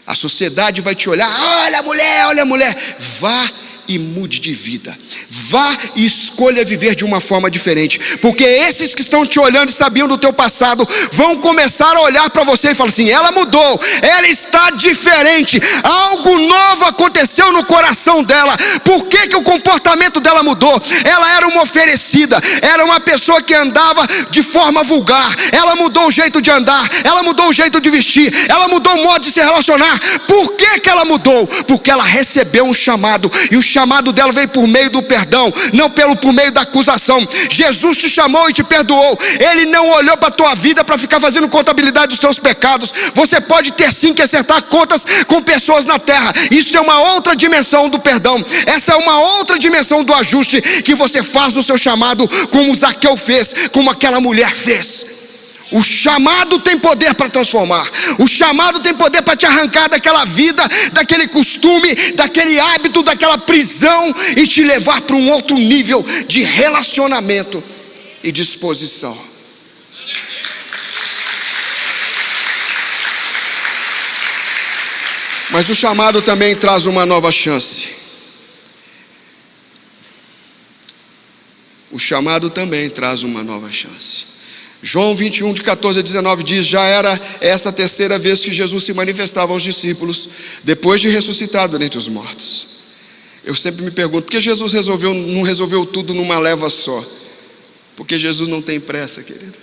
A: A sociedade vai te olhar: olha a mulher, vá e mude de vida. Vá e escolha viver de uma forma diferente, porque esses que estão te olhando e sabiam do teu passado vão começar a olhar para você e falar assim: ela mudou, ela está diferente, algo novo aconteceu no coração dela. Por que que o comportamento dela mudou? Ela era uma oferecida, era uma pessoa que andava de forma vulgar, ela mudou o jeito de andar, ela mudou o jeito de vestir, ela mudou o modo de se relacionar. Por que que ela mudou? Porque ela recebeu um chamado, e o chamado dela veio por meio do perdão, não por meio da acusação. Jesus te chamou e te perdoou. Ele não olhou para a tua vida para ficar fazendo contabilidade dos teus pecados. Você pode ter sim que acertar contas com pessoas na terra. Isso é uma outra dimensão do perdão. Essa é uma outra dimensão do ajuste que você faz no seu chamado, como Zaqueu fez, como aquela mulher fez. O chamado tem poder para transformar. O chamado tem poder para te arrancar daquela vida, daquele costume, daquele hábito, daquela prisão e te levar para um outro nível de relacionamento e disposição. Mas o chamado também traz uma nova chance. O chamado também traz uma nova chance. João 21, de 14 a 19 diz: já era essa a terceira vez que Jesus se manifestava aos discípulos, depois de ressuscitado dentre os mortos. Eu sempre me pergunto, por que Jesus não resolveu tudo numa leva só? Porque Jesus não tem pressa, querido.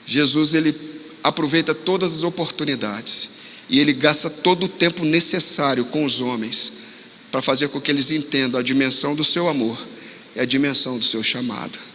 A: Jesus, ele aproveita todas as oportunidades, e ele gasta todo o tempo necessário com os homens, para fazer com que eles entendam a dimensão do seu amor e a dimensão do seu chamado.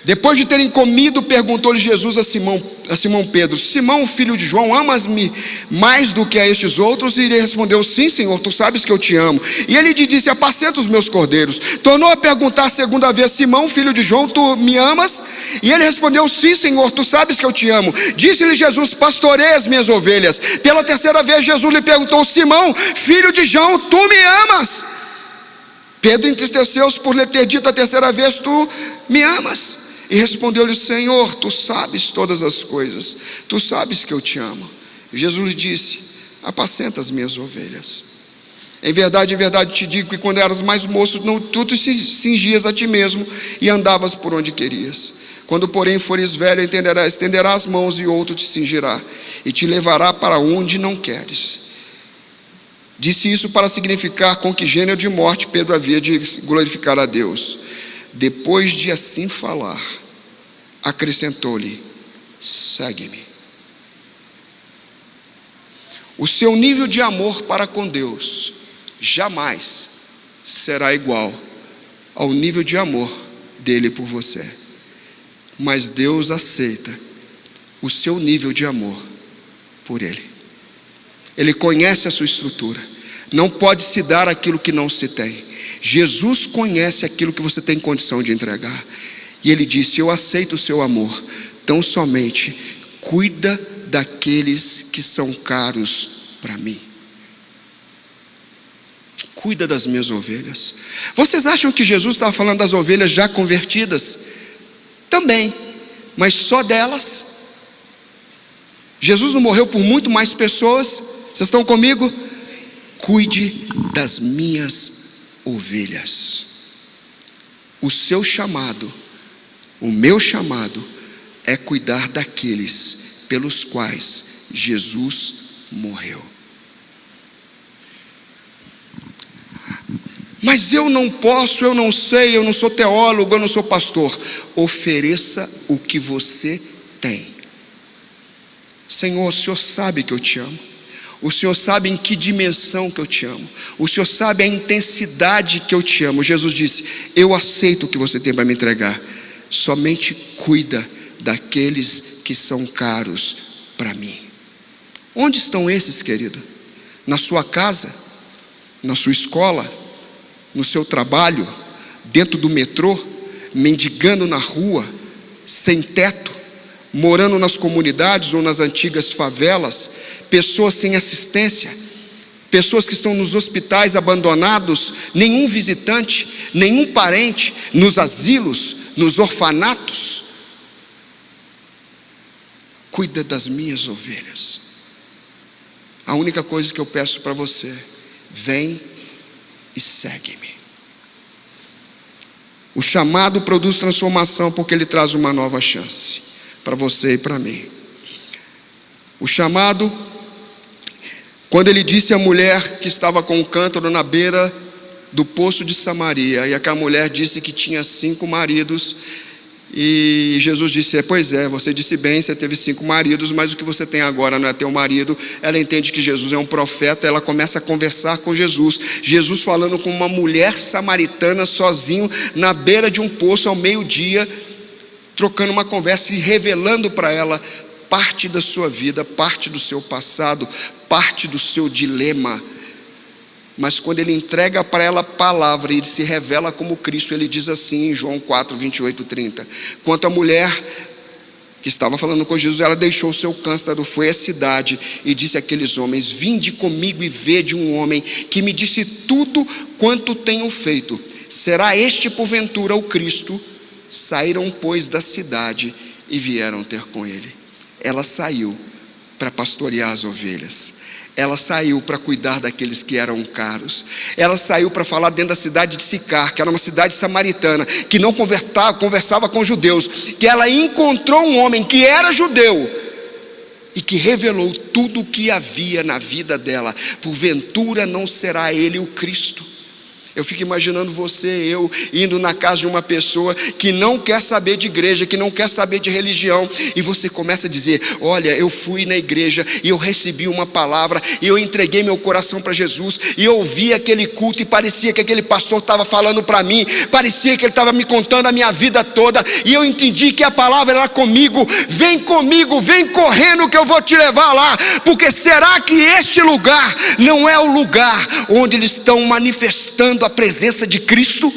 A: Depois de terem comido, perguntou-lhe Jesus a Simão Pedro: Simão, filho de João, amas-me mais do que a estes outros? E ele respondeu: sim, Senhor, tu sabes que eu te amo. E ele lhe disse: apacenta os meus cordeiros. Tornou a perguntar a segunda vez: Simão, filho de João, tu me amas? E ele respondeu: sim, Senhor, tu sabes que eu te amo. Disse-lhe Jesus: pastoreia as minhas ovelhas. Pela terceira vez Jesus lhe perguntou: Simão, filho de João, tu me amas? Pedro entristeceu-se por lhe ter dito a terceira vez: tu me amas? E respondeu-lhe: Senhor, tu sabes todas as coisas, tu sabes que eu te amo. E Jesus lhe disse: apacenta as minhas ovelhas. Em verdade te digo que quando eras mais moço, tu te cingias a ti mesmo e andavas por onde querias. Quando porém fores velho, estenderás as mãos e outro te cingirá e te levará para onde não queres. Disse isso para significar com que gênero de morte Pedro havia de glorificar a Deus. Depois de assim falar, acrescentou-lhe: segue-me. O seu nível de amor para com Deus jamais será igual ao nível de amor dele por você. Mas Deus aceita o seu nível de amor por ele. Ele conhece a sua estrutura. Não pode se dar aquilo que não se tem. Jesus conhece aquilo que você tem condição de entregar. E ele disse: eu aceito o seu amor. Tão somente cuida daqueles que são caros para mim. Cuida das minhas ovelhas. Vocês acham que Jesus estava falando das ovelhas já convertidas? Também, mas só delas. Jesus não morreu por muito mais pessoas. Vocês estão comigo? Cuide das minhas ovelhas. O seu chamado, o meu chamado, é cuidar daqueles pelos quais Jesus morreu. Mas eu não posso, eu não sei, eu não sou teólogo, eu não sou pastor. Ofereça o que você tem. Senhor, o Senhor sabe que eu te amo. O Senhor sabe em que dimensão que eu te amo. O Senhor sabe a intensidade que eu te amo. Jesus disse: eu aceito o que você tem para me entregar. Somente cuida daqueles que são caros para mim. Onde estão esses, querido? Na sua casa? Na sua escola? No seu trabalho? Dentro do metrô? Mendigando na rua? Sem teto? Morando nas comunidades ou nas antigas favelas? Pessoas sem assistência, pessoas que estão nos hospitais abandonados, nenhum visitante, nenhum parente, nos asilos, nos orfanatos. Cuida das minhas ovelhas. A única coisa que eu peço para você: vem e segue-me. O chamado produz transformação porque ele traz uma nova chance para você e para mim. O chamado, quando ele disse à mulher que estava com o cântaro na beira do poço de Samaria, e aquela mulher disse que tinha 5 maridos, e Jesus disse: pois é, você disse bem, você teve 5 maridos, mas o que você tem agora não é teu marido. Ela entende que Jesus é um profeta, ela começa a conversar com Jesus. Jesus falando com uma mulher samaritana sozinho na beira de um poço ao meio-dia, trocando uma conversa e revelando para ela parte da sua vida, parte do seu passado, parte do seu dilema. Mas quando ele entrega para ela a palavra e ele se revela como Cristo, ele diz assim em João 4, 28, 30. Quanto à mulher que estava falando com Jesus, ela deixou o seu cântaro, foi à cidade e disse àqueles homens: vinde comigo e vede um homem que me disse tudo quanto tenho feito. Será este porventura o Cristo? Saíram, pois, da cidade e vieram ter com ele. Ela saiu para pastorear as ovelhas. Ela saiu para cuidar daqueles que eram caros. Ela saiu para falar dentro da cidade de Sicar, que era uma cidade samaritana, que não conversava com judeus, que ela encontrou um homem que era judeu e que revelou tudo o que havia na vida dela. Porventura não será ele o Cristo? Eu fico imaginando você, eu, indo na casa de uma pessoa que não quer saber de igreja, que não quer saber de religião, e você começa a dizer: olha, eu fui na igreja e eu recebi uma palavra, e eu entreguei meu coração para Jesus, e eu ouvi aquele culto e parecia que aquele pastor estava falando para mim, parecia que ele estava me contando a minha vida toda, e eu entendi que a palavra era comigo, vem correndo que eu vou te levar lá, porque será que este lugar não é o lugar onde eles estão manifestando a presença de Cristo?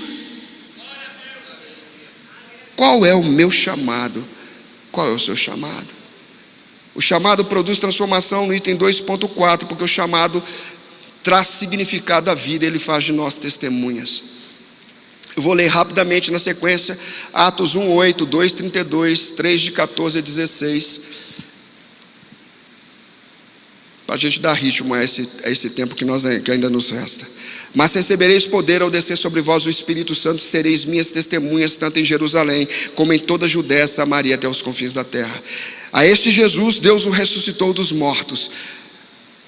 A: Qual é o meu chamado? Qual é o seu chamado? O chamado produz transformação no item 2.4, porque o chamado traz significado à vida, ele faz de nós testemunhas. Eu vou ler rapidamente na sequência: Atos 1:8, 2:32, 3:14 a 16, para a gente dar ritmo a esse tempo que ainda nos resta. Mas recebereis poder ao descer sobre vós o Espírito Santo, sereis minhas testemunhas, tanto em Jerusalém, como em toda a Judéia, Samaria, até os confins da terra. A este Jesus, Deus o ressuscitou dos mortos,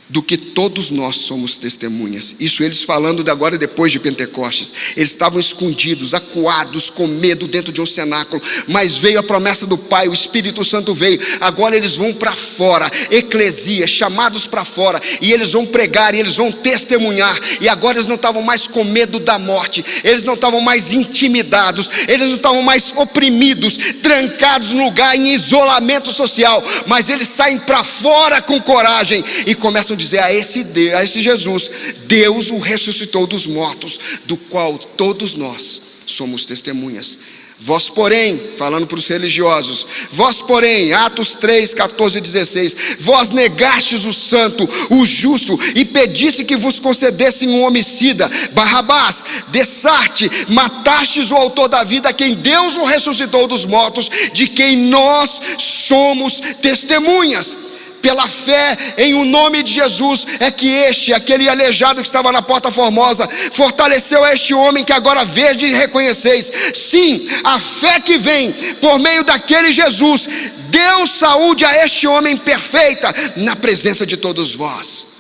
A: do que todos nós somos testemunhas. Isso eles falando de agora, depois de Pentecostes. Eles estavam escondidos, acuados, com medo dentro de um cenáculo, mas veio a promessa do Pai, o Espírito Santo veio. Agora eles vão para fora, eclesia, chamados para fora, e eles vão pregar, e eles vão testemunhar. E agora eles não estavam mais com medo da morte, eles não estavam mais intimidados, eles não estavam mais oprimidos, trancados no lugar, em isolamento social, mas eles saem para fora com coragem e começam a dizer a esse Jesus: Deus o ressuscitou dos mortos, do qual todos nós somos testemunhas. Vós porém, falando para os religiosos, vós porém, Atos 3, 14 e 16, vós negastes o santo, o justo, e pediste que vos concedessem um homicida, Barrabás, Dessarte, matastes o autor da vida, a quem Deus o ressuscitou dos mortos, de quem nós somos testemunhas. Pela fé em o nome de Jesus é que aquele aleijado que estava na Porta Formosa, fortaleceu este homem que agora vedes e reconheceis. Sim, a fé que vem por meio daquele Jesus deu saúde a este homem perfeita na presença de todos vós.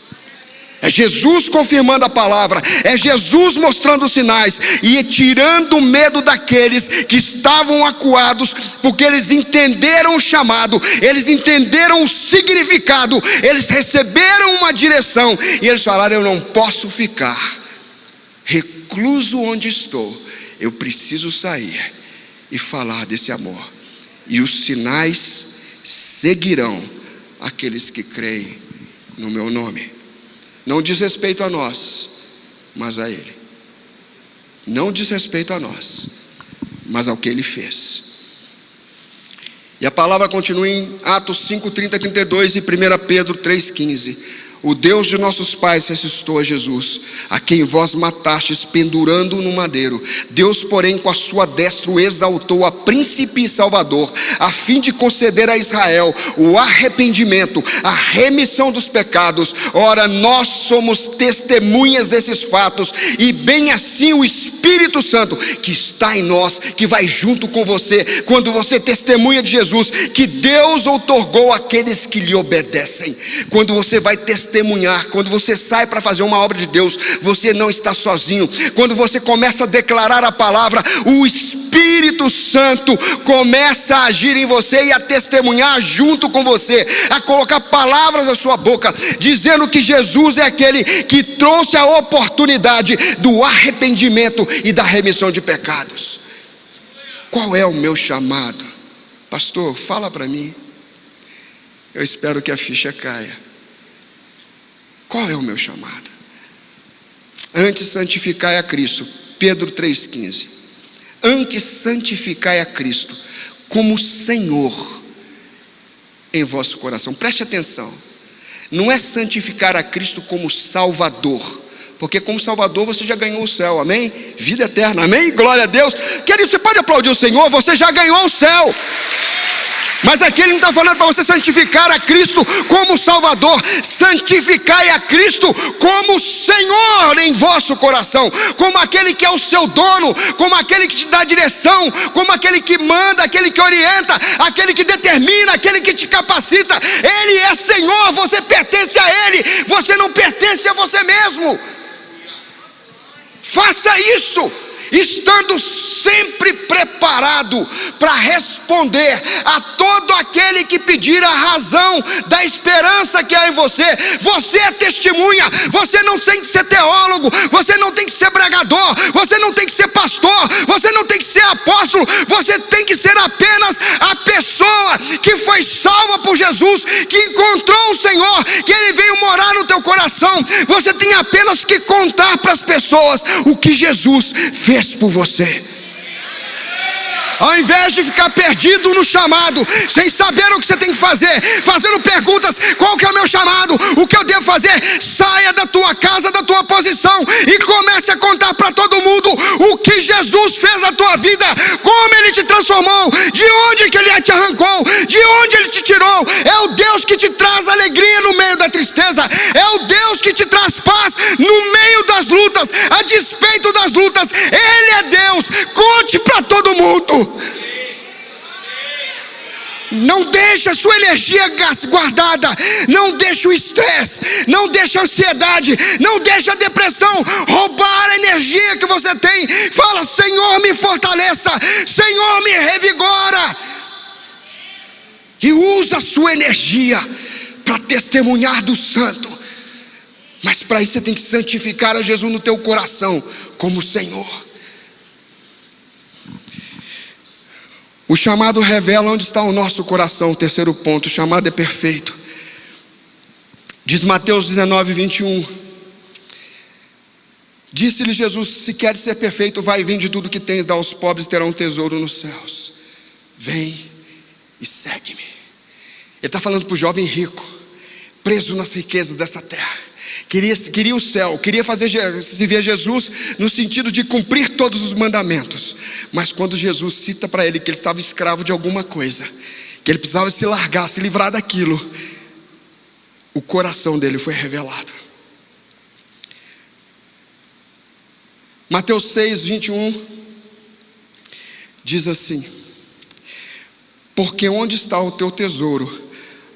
A: É Jesus confirmando a palavra, é Jesus mostrando os sinais e tirando o medo daqueles que estavam acuados, porque eles entenderam o chamado, eles entenderam o significado, eles receberam uma direção e eles falaram: eu não posso ficar recluso onde estou, eu preciso sair e falar desse amor, e os sinais seguirão aqueles que creem no meu nome. Não diz respeito a nós, mas a Ele. Não diz respeito a nós, mas ao que Ele fez. E a palavra continua em Atos 5, 30, 32 e 1 Pedro 3, 15. O Deus de nossos pais ressuscitou a Jesus, a quem vós matastes pendurando no madeiro. Deus, porém, com a sua destra o exaltou a príncipe e salvador, a fim de conceder a Israel o arrependimento, a remissão dos pecados. Ora, nós somos testemunhas desses fatos, e bem assim o Espírito Santo que está em nós, que vai junto com você, quando você testemunha de Jesus, que Deus outorgou àqueles que lhe obedecem. Quando você vai testemunhar, quando você sai para fazer uma obra de Deus, você não está sozinho. Quando você começa a declarar a palavra, o Espírito Santo começa a agir em você e a testemunhar junto com você, a colocar palavras na sua boca, dizendo que Jesus é aquele que trouxe a oportunidade do arrependimento e da remissão de pecados. Qual é o meu chamado? Pastor, fala para mim. Eu espero que a ficha caia. Qual é o meu chamado? Antes santificai a Cristo. Pedro 3,15. Antes santificai a Cristo como Senhor em vosso coração. Preste atenção. Não é santificar a Cristo como Salvador, porque como Salvador você já ganhou o céu, amém? Vida eterna, amém? Glória a Deus. Querido, você pode aplaudir o Senhor, você já ganhou o céu. Mas aqui ele não está falando para você santificar a Cristo como Salvador. Santificai a Cristo como Senhor em vosso coração, como aquele que é o seu dono, como aquele que te dá direção, como aquele que manda, aquele que orienta, aquele que determina, aquele que te capacita. Ele é Senhor, você pertence a Ele, você não pertence a você mesmo. Faça isso, estando sempre preparado para responder a todo aquele que pedir a razão da esperança que há em você. Você é testemunha, você não tem que ser teólogo, você não tem que ser pregador, você não tem que ser pastor, você não tem que ser apóstolo, você tem que ser apenas a pessoa que foi salva por Jesus, que encontrou o Senhor, que Ele veio morar no teu coração. Você tem apenas que contar para as pessoas o que Jesus fez por você. Ao invés de ficar perdido no chamado, sem saber o que você tem que fazer, fazendo perguntas: qual que é o meu chamado? O que eu devo fazer? Saia da tua casa, da tua posição, e comece a contar para todo mundo o que Jesus fez na tua vida, como Ele te transformou, de onde que Ele te arrancou, de onde Ele te tirou. É o Deus que te traz alegria no meio da tristeza, é o Deus que te traz paz no meio das lutas, a despeito das lutas. Ele é Deus. Conte para todo mundo. Não deixe a sua energia guardada, não deixe o estresse, não deixe a ansiedade, não deixe a depressão roubar a energia que você tem. Fala: Senhor, me fortaleça, Senhor, me revigora. E usa a sua energia para testemunhar do santo. Mas para isso você tem que santificar a Jesus no teu coração como Senhor. O chamado revela onde está o nosso coração. O terceiro ponto: o chamado é perfeito. Diz Mateus 19:21. Disse-lhe Jesus: se queres ser perfeito, vai e vende tudo que tens, dá aos pobres, terão um tesouro nos céus. Vem e segue-me. Ele está falando para o jovem rico, preso nas riquezas dessa terra. Queria o céu, queria se ver Jesus no sentido de cumprir todos os mandamentos. Mas quando Jesus cita para ele que ele estava escravo de alguma coisa, que ele precisava se largar, se livrar daquilo, o coração dele foi revelado. Mateus 6:21 diz assim: porque onde está o teu tesouro,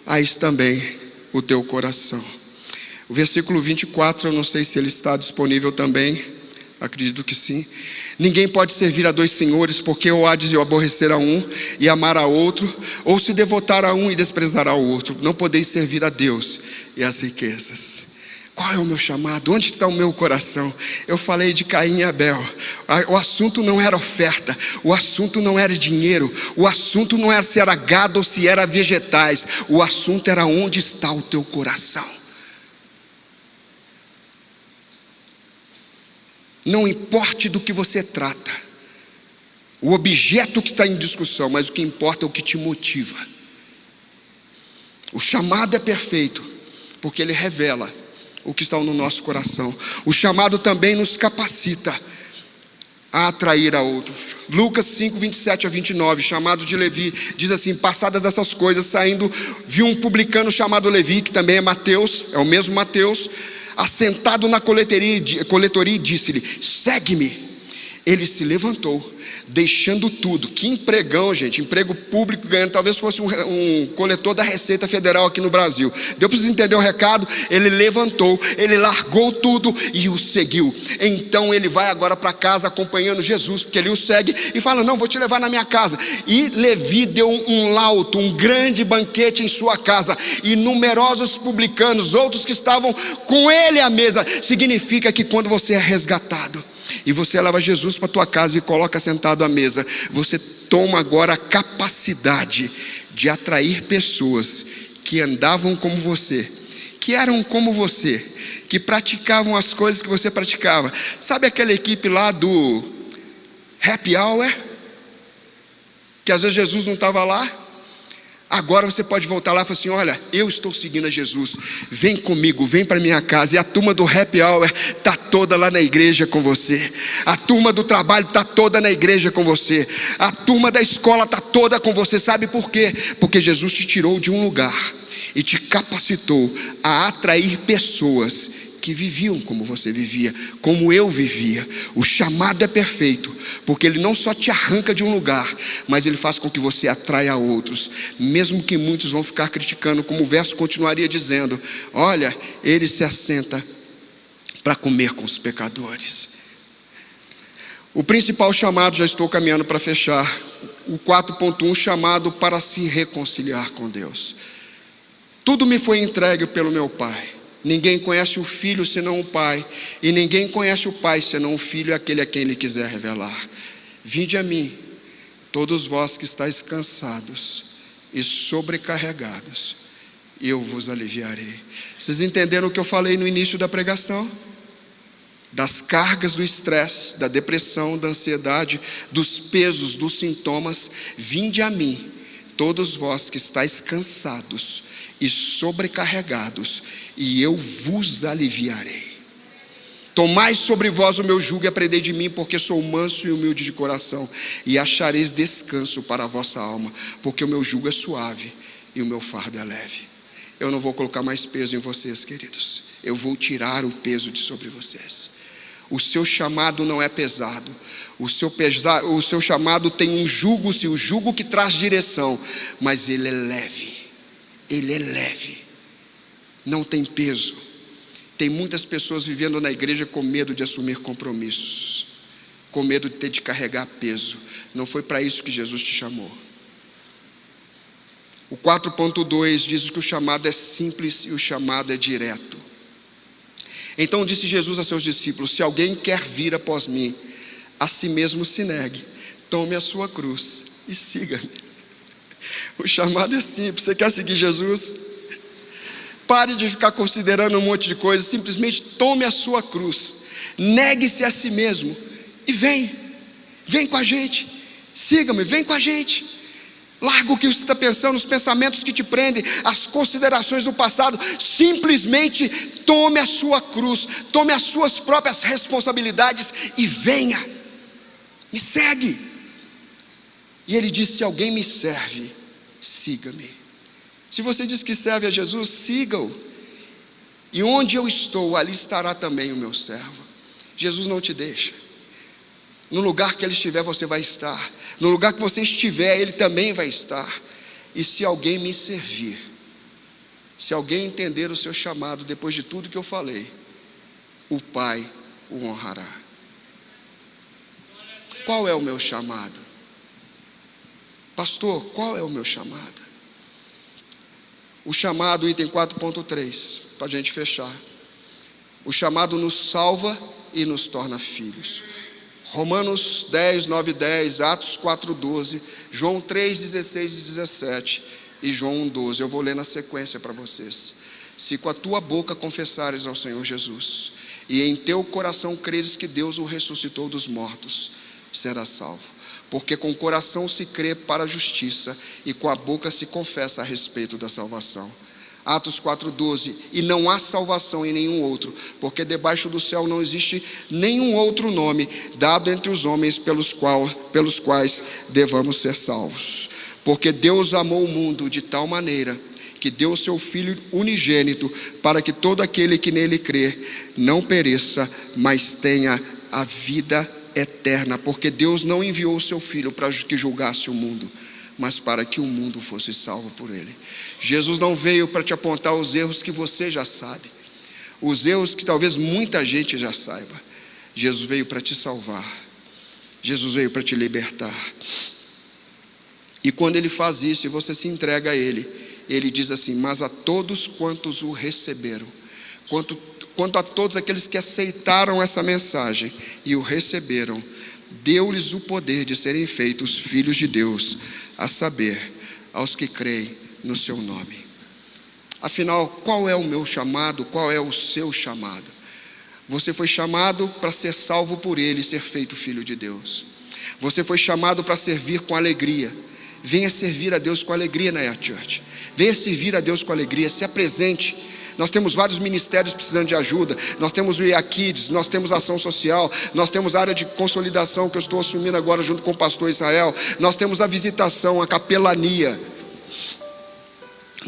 A: aí também o teu coração. O versículo 24, eu não sei se ele está disponível também, acredito que sim. Ninguém pode servir a dois senhores, porque ou há de aborrecer a um e amar a outro, ou se devotar a um e desprezar ao outro. Não podeis servir a Deus e às riquezas. Qual é o meu chamado? Onde está o meu coração? Eu falei de Caim e Abel. O assunto não era oferta, o assunto não era dinheiro, o assunto não era se era gado ou se era vegetais. O assunto era onde está o teu coração. Não importe do que você trata, o objeto que está em discussão, mas o que importa é o que te motiva. O chamado é perfeito, porque ele revela o que está no nosso coração. O chamado também nos capacita a atrair a outros. Lucas 5:27-29, chamado de Levi, diz assim: passadas essas coisas, saindo, viu um publicano chamado Levi, que também é Mateus, é o mesmo Mateus, assentado na coletoria e disse-lhe: segue-me. Ele se levantou, deixando tudo. Que empregão, gente, emprego público, ganhando, talvez fosse um coletor da Receita Federal aqui no Brasil. Deu para vocês entender o recado? Ele levantou, ele largou tudo e o seguiu. Então ele vai agora para casa acompanhando Jesus, porque ele o segue e fala: não, vou te levar na minha casa. E Levi deu um lauto, um grande banquete em sua casa, e numerosos publicanos, outros que estavam com ele à mesa. Significa que quando você é resgatado e você leva Jesus para a tua casa e coloca sentado à mesa, você toma agora a capacidade de atrair pessoas que andavam como você, que eram como você, que praticavam as coisas que você praticava. Sabe aquela equipe lá do Happy Hour? Que às vezes Jesus não estava lá. Agora você pode voltar lá e falar assim: olha, eu estou seguindo a Jesus, vem comigo, vem para minha casa. E a turma do Happy Hour está toda lá na igreja com você. A turma do trabalho está toda na igreja com você. A turma da escola está toda com você. Sabe por quê? Porque Jesus te tirou de um lugar e te capacitou a atrair pessoas que viviam como você vivia, como eu vivia. O chamado é perfeito, porque ele não só te arranca de um lugar, mas ele faz com que você atraia outros, mesmo que muitos vão ficar criticando, como o verso continuaria dizendo: olha, ele se assenta para comer com os pecadores. O principal chamado, já estou caminhando para fechar, o 4.1, chamado para se reconciliar com Deus. Tudo me foi entregue pelo meu Pai. Ninguém conhece o Filho senão o Pai, e ninguém conhece o Pai senão o Filho e aquele a quem Ele quiser revelar. Vinde a mim, todos vós que estáis cansados e sobrecarregados, e eu vos aliviarei. Vocês entenderam o que eu falei no início da pregação? Das cargas do estresse, da depressão, da ansiedade, dos pesos, dos sintomas. Vinde a mim, todos vós que estáis cansados e sobrecarregados, e eu vos aliviarei. Tomai sobre vós o meu jugo e aprendei de mim, porque sou manso e humilde de coração, e achareis descanso para a vossa alma, porque o meu jugo é suave e o meu fardo é leve. Eu não vou colocar mais peso em vocês, queridos. Eu vou tirar o peso de sobre vocês. O seu chamado não é pesado. O seu chamado tem um jugo, sim, o jugo que traz direção, mas ele é leve. Ele é leve, não tem peso. Tem muitas pessoas vivendo na igreja com medo de assumir compromissos, com medo de ter de carregar peso. Não foi para isso que Jesus te chamou. O 4.2 diz que o chamado é simples e o chamado é direto. Então disse Jesus a seus discípulos: se alguém quer vir após mim, a si mesmo se negue, tome a sua cruz e siga-me. O chamado é simples. Você quer seguir Jesus? Pare de ficar considerando um monte de coisas. Simplesmente tome a sua cruz, negue-se a si mesmo e vem com a gente. Siga-me, vem com a gente. Larga o que você está pensando, os pensamentos que te prendem, as considerações do passado. Simplesmente tome a sua cruz, tome as suas próprias responsabilidades e venha, me segue. E ele disse: se alguém me serve, siga-me. Se você diz que serve a Jesus, siga-o. E onde eu estou, ali estará também o meu servo. Jesus não te deixa. No lugar que ele estiver, você vai estar. No lugar que você estiver, ele também vai estar. E se alguém me servir, se alguém entender o seu chamado, depois de tudo que eu falei, o Pai o honrará. Qual é o meu chamado? Pastor, qual é o meu chamado? O chamado, item 4.3, para a gente fechar. O chamado nos salva e nos torna filhos. Romanos 10, 9 e 10, Atos 4, 12, João 3, 16 e 17 e João 1, 12. Eu vou ler na sequência para vocês. Se com a tua boca confessares ao Senhor Jesus e em teu coração creres que Deus o ressuscitou dos mortos, serás salvo. Porque com o coração se crê para a justiça e com a boca se confessa a respeito da salvação. Atos 4,12, e não há salvação em nenhum outro, porque debaixo do céu não existe nenhum outro nome dado entre os homens pelos quais devamos ser salvos. Porque Deus amou o mundo de tal maneira que deu o seu Filho unigênito, para que todo aquele que nele crê não pereça, mas tenha a vida eterna. Porque Deus não enviou o seu Filho para que julgasse o mundo, mas para que o mundo fosse salvo por ele. Jesus não veio para te apontar os erros que você já sabe, os erros que talvez muita gente já saiba. Jesus veio para te salvar. Jesus veio para te libertar. E quando ele faz isso e você se entrega a ele, ele diz assim: mas a todos quantos o receberam, quanto a todos aqueles que aceitaram essa mensagem e o receberam, deu-lhes o poder de serem feitos filhos de Deus, a saber, aos que creem no seu nome. Afinal, qual é o meu chamado? Qual é o seu chamado? Você foi chamado para ser salvo por Ele e ser feito filho de Deus. Você foi chamado para servir com alegria. Venha servir a Deus com alegria na Yah Church. Venha servir a Deus com alegria, se apresente. Nós temos vários ministérios precisando de ajuda. Nós temos o Yah Kids, nós temos ação social, nós temos a área de consolidação que eu estou assumindo agora junto com o pastor Israel. Nós temos a visitação, a capelania.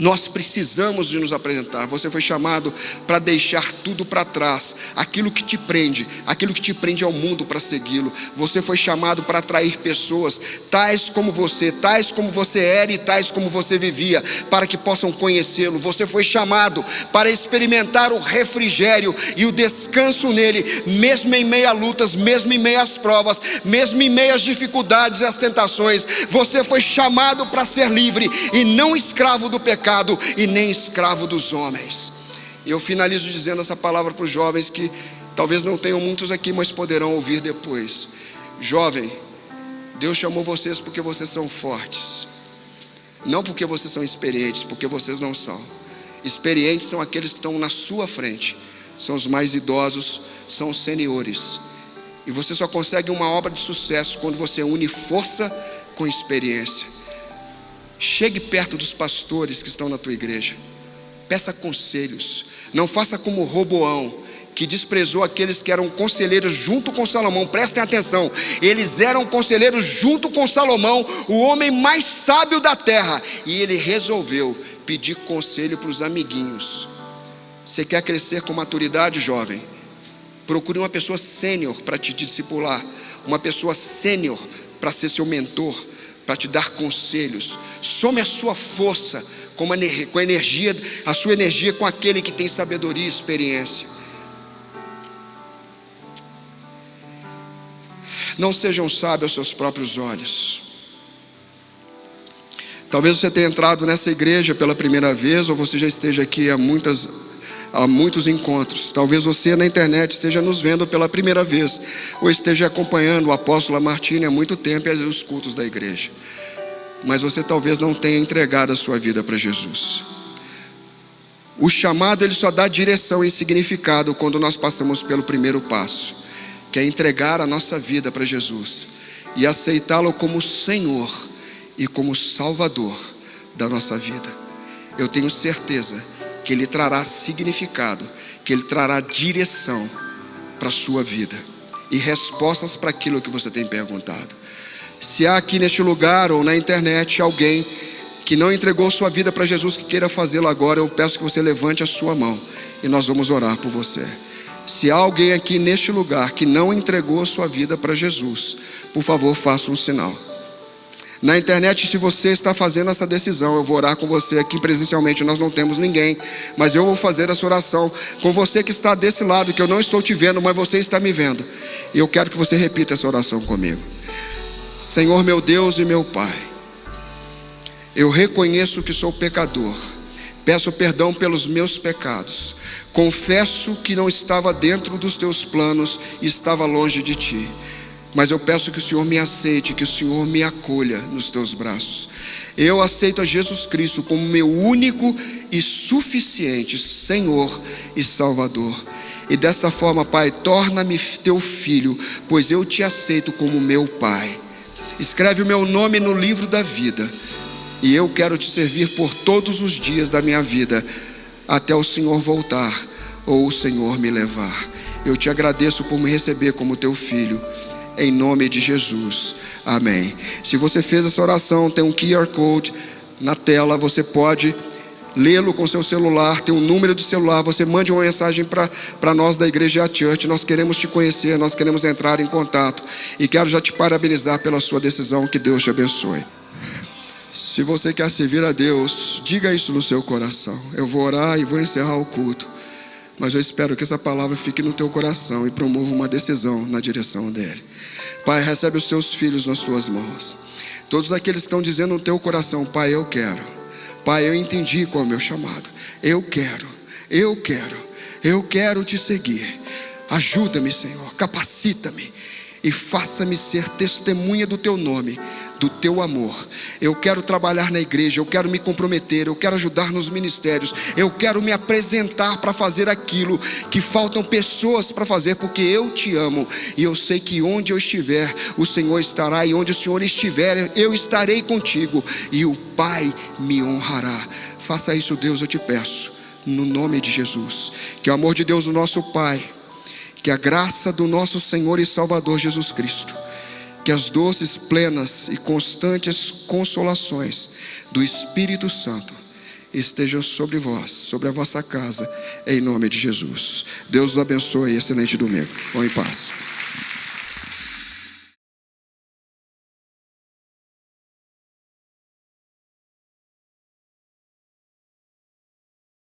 A: Nós precisamos de nos apresentar. Você foi chamado para deixar tudo para trás, aquilo que te prende ao mundo, para segui-lo. Você foi chamado para atrair pessoas tais como você era e tais como você vivia, para que possam conhecê-lo. Você foi chamado para experimentar o refrigério e o descanso nele, mesmo em meio a lutas, mesmo em meio às provas, mesmo em meio às dificuldades e às tentações. Você foi chamado para ser livre e não escravo do pecado e nem escravo dos homens. E eu finalizo dizendo essa palavra para os jovens que talvez não tenham muitos aqui, mas poderão ouvir depois. Jovem, Deus chamou vocês porque vocês são fortes, não porque vocês são experientes, porque vocês não são. Experientes são aqueles que estão na sua frente, são os mais idosos, são os seniores. E você só consegue uma obra de sucesso quando você une força com experiência. Chegue perto dos pastores que estão na tua igreja, peça conselhos. Não faça como Roboão, que desprezou aqueles que eram conselheiros junto com Salomão. Prestem atenção, eles eram conselheiros junto com Salomão, o homem mais sábio da terra, e ele resolveu pedir conselho para os amiguinhos. Você quer crescer com maturidade, jovem? Procure uma pessoa sênior para te discipular, uma pessoa sênior para ser seu mentor, para te dar conselhos. Some a sua força com a energia, a sua energia com aquele que tem sabedoria e experiência. Não sejam sábios aos seus próprios olhos. Talvez você tenha entrado nessa igreja pela primeira vez, ou você já esteja aqui há muitos encontros. Talvez você na internet esteja nos vendo pela primeira vez, ou esteja acompanhando o apóstolo Martini há muito tempo e os cultos da igreja, mas você talvez não tenha entregado a sua vida para Jesus. O chamado, ele só dá direção e significado quando nós passamos pelo primeiro passo, que é entregar a nossa vida para Jesus e aceitá-lo como Senhor e como Salvador da nossa vida. Eu tenho certeza que Ele trará significado, que Ele trará direção para a sua vida e respostas para aquilo que você tem perguntado. Se há aqui neste lugar ou na internet alguém que não entregou sua vida para Jesus, que queira fazê-lo agora, eu peço que você levante a sua mão e nós vamos orar por você. Se há alguém aqui neste lugar que não entregou sua vida para Jesus, por favor, faça um sinal. Na internet, se você está fazendo essa decisão, eu vou orar com você. Aqui presencialmente nós não temos ninguém, mas eu vou fazer essa oração com você que está desse lado, que eu não estou te vendo, mas você está me vendo. E eu quero que você repita essa oração comigo. Senhor meu Deus e meu Pai, eu reconheço que sou pecador, peço perdão pelos meus pecados, confesso que não estava dentro dos teus planos e estava longe de ti, mas eu peço que o Senhor me aceite, que o Senhor me acolha nos teus braços. Eu aceito a Jesus Cristo como meu único e suficiente Senhor e Salvador. E desta forma, Pai, torna-me teu filho, pois eu te aceito como meu Pai. Escreve o meu nome no livro da vida, e eu quero te servir por todos os dias da minha vida, até o Senhor voltar ou o Senhor me levar. Eu te agradeço por me receber como teu filho, em nome de Jesus, amém. Se você fez essa oração, tem um QR Code na tela, você pode lê-lo com seu celular, tem um número de celular, você mande uma mensagem para nós da Igreja Yah Church. Nós queremos te conhecer, nós queremos entrar em contato, e quero já te parabenizar pela sua decisão. Que Deus te abençoe. Se você quer servir a Deus, diga isso no seu coração. Eu vou orar e vou encerrar o culto, mas eu espero que essa palavra fique no teu coração e promova uma decisão na direção dele. Pai, recebe os teus filhos nas tuas mãos. Todos aqueles que estão dizendo no teu coração: Pai, eu quero. Pai, eu entendi qual é o meu chamado. Eu quero te seguir. Ajuda-me, Senhor, capacita-me e faça-me ser testemunha do teu nome do teu amor. Eu quero trabalhar na igreja, eu quero me comprometer, eu quero ajudar nos ministérios, eu quero me apresentar para fazer aquilo que faltam pessoas para fazer, porque eu te amo e eu sei que onde eu estiver, o Senhor estará, e onde o Senhor estiver, eu estarei contigo e o Pai me honrará. Faça isso, Deus, eu te peço, no nome de Jesus. Que o amor de Deus, o nosso Pai, que a graça do nosso Senhor e Salvador Jesus Cristo, que as doces, plenas e constantes consolações do Espírito Santo estejam sobre vós, sobre a vossa casa, em nome de Jesus. Deus os abençoe. Excelente domingo. Vão em paz.